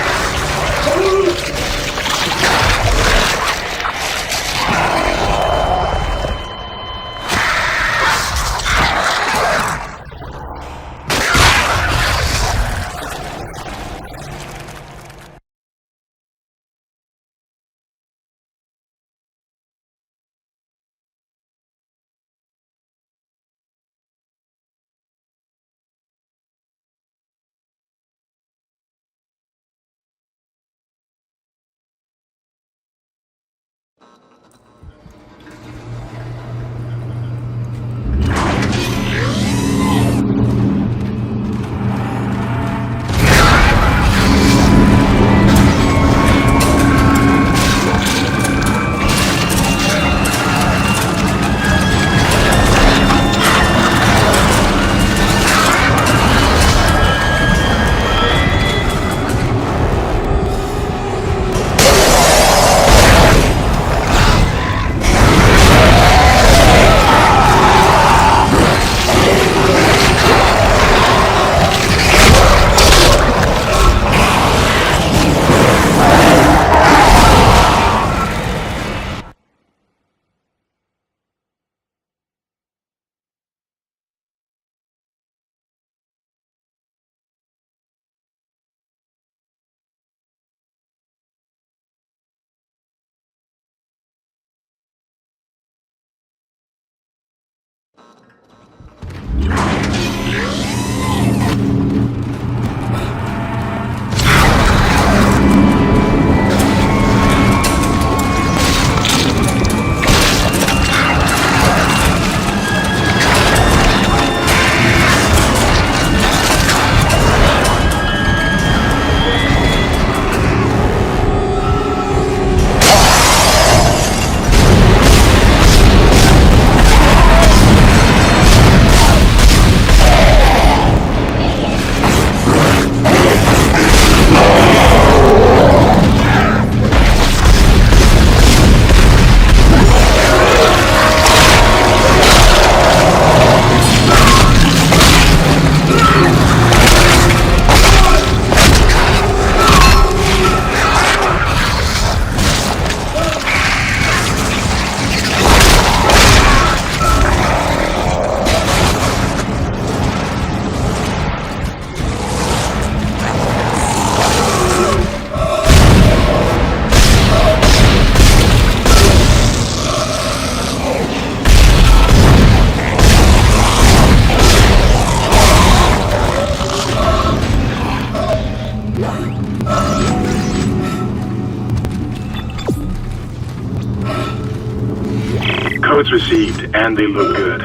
Codes received, and they look good.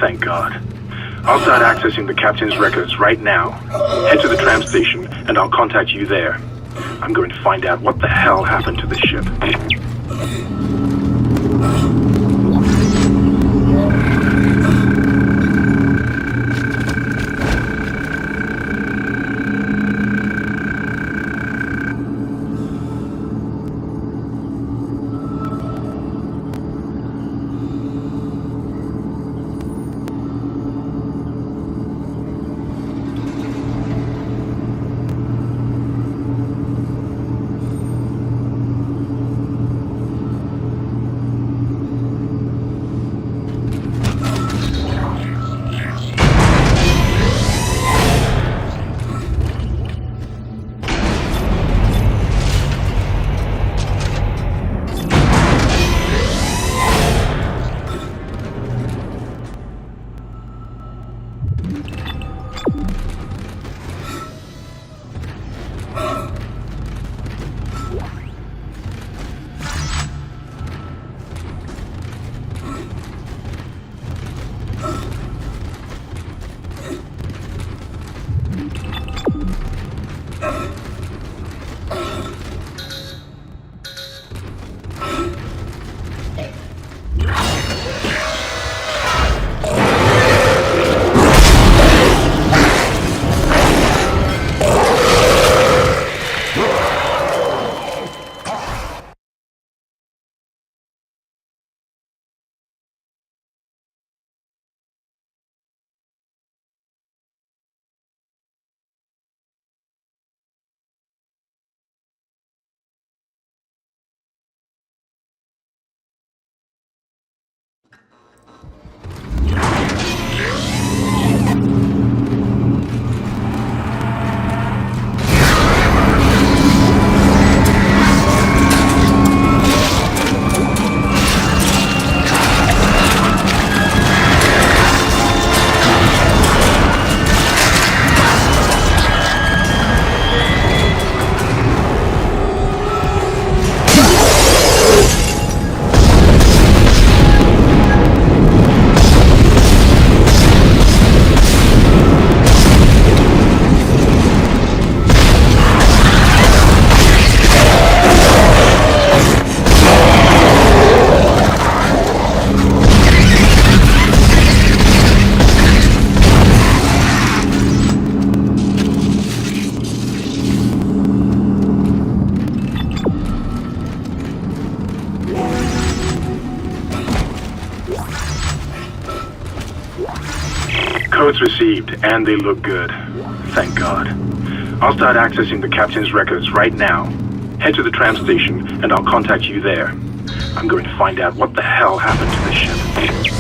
Thank God. I'll start accessing the captain's records right now. Head to the tram station, and I'll contact you there. I'm going to find out what the hell happened to this ship. Codes received, and they look good. Thank God. I'll start accessing the captain's records right now. Head to the tram station, and I'll contact you there. I'm going to find out what the hell happened to this ship.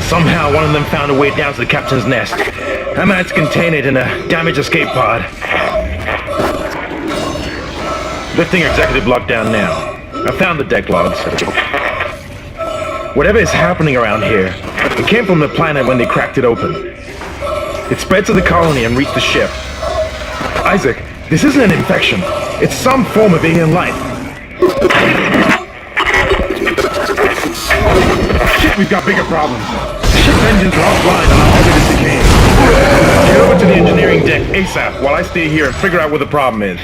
Somehow one of them found a way down to the captain's nest. I managed to contain it in a damaged escape pod. Lifting executive lockdown now. I found the deck logs. Whatever is happening around here, it came from the planet when they cracked it open. It spread to the colony and reached the ship. Isaac, this isn't an infection. It's some form of alien life. Shit, we've got bigger problems. The ship's engines are offline and our orbit is decaying. Get over to the engineering deck ASAP while I stay here and figure out what the problem is.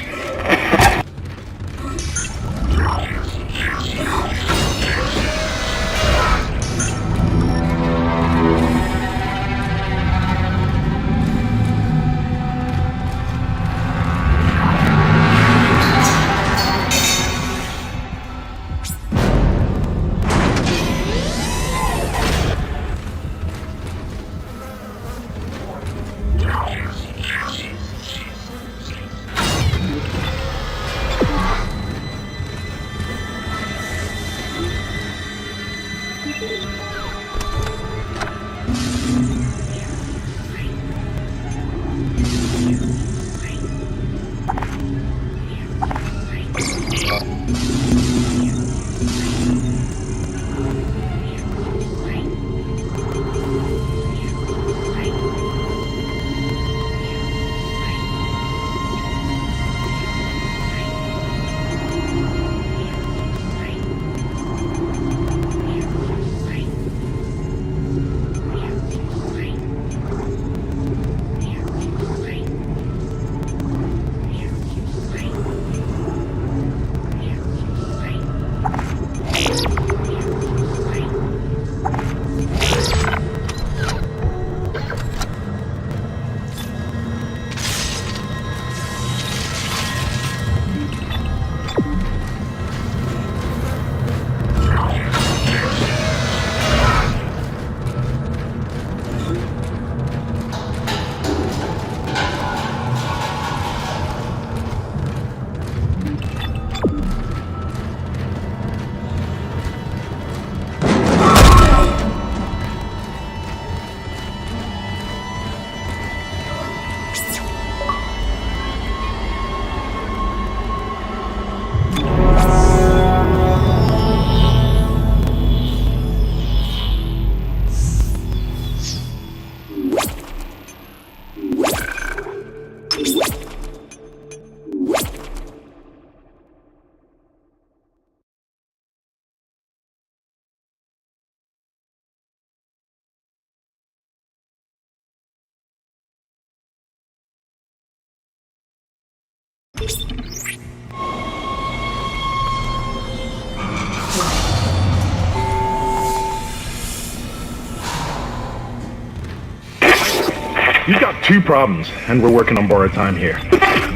You've got two problems, and we're working on borrowed time here.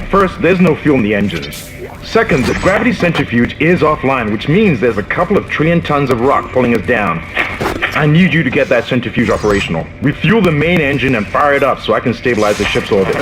First, there's no fuel in the engines. Second, the gravity centrifuge is offline, which means there's a couple of trillion tons of rock pulling us down. I need you to get that centrifuge operational. Refuel the main engine and fire it up so I can stabilize the ship's orbit.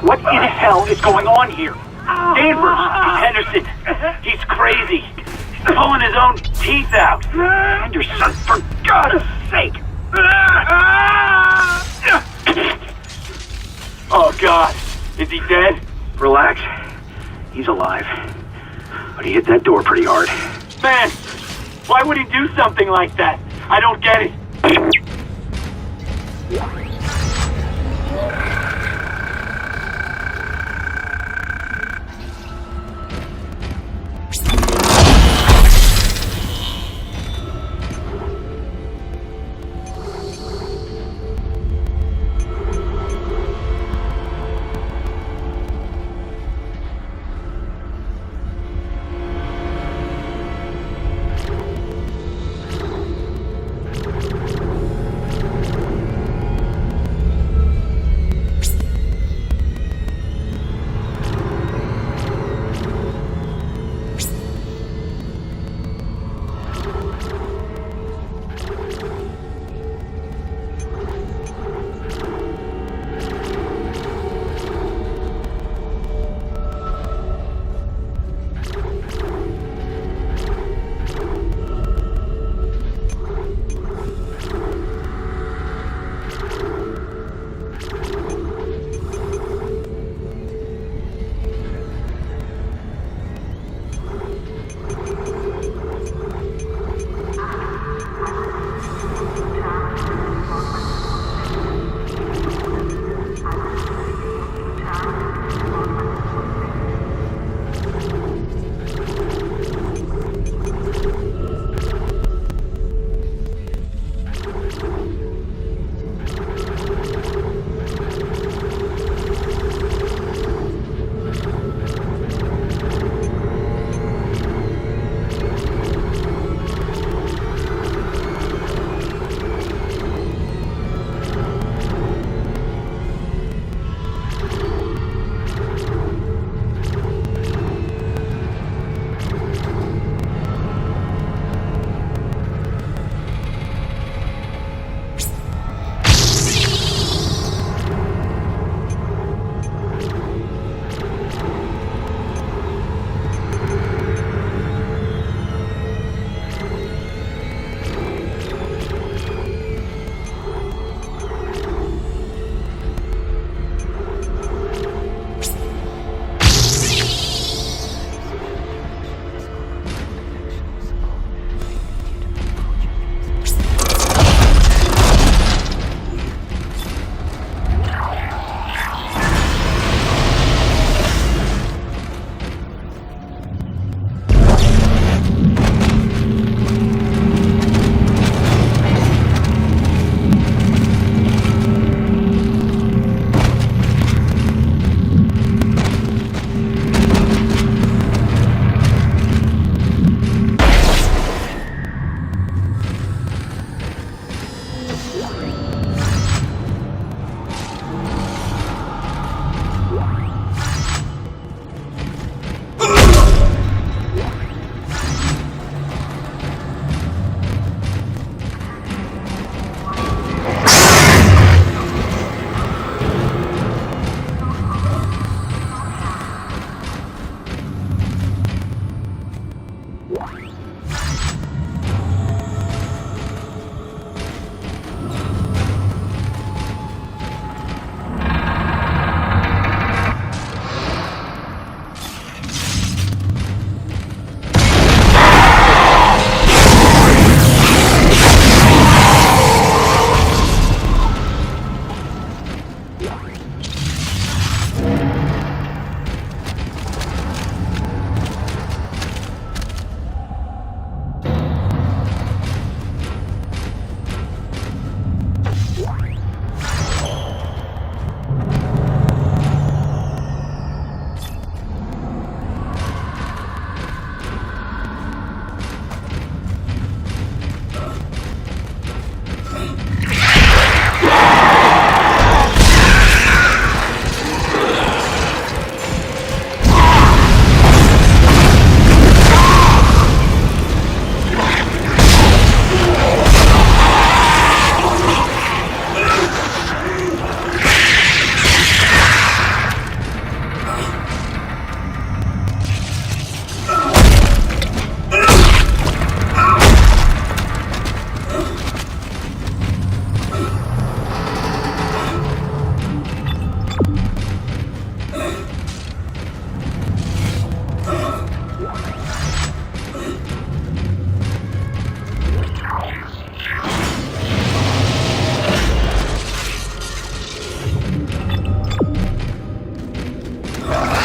What in hell is going on here? Danvers, Henderson, he's crazy. He's pulling his own teeth out. Henderson, for God's sake. Oh, God. Is he dead? Relax. He's alive. But he hit that door pretty hard. Man, why would he do something like that? I don't get it. You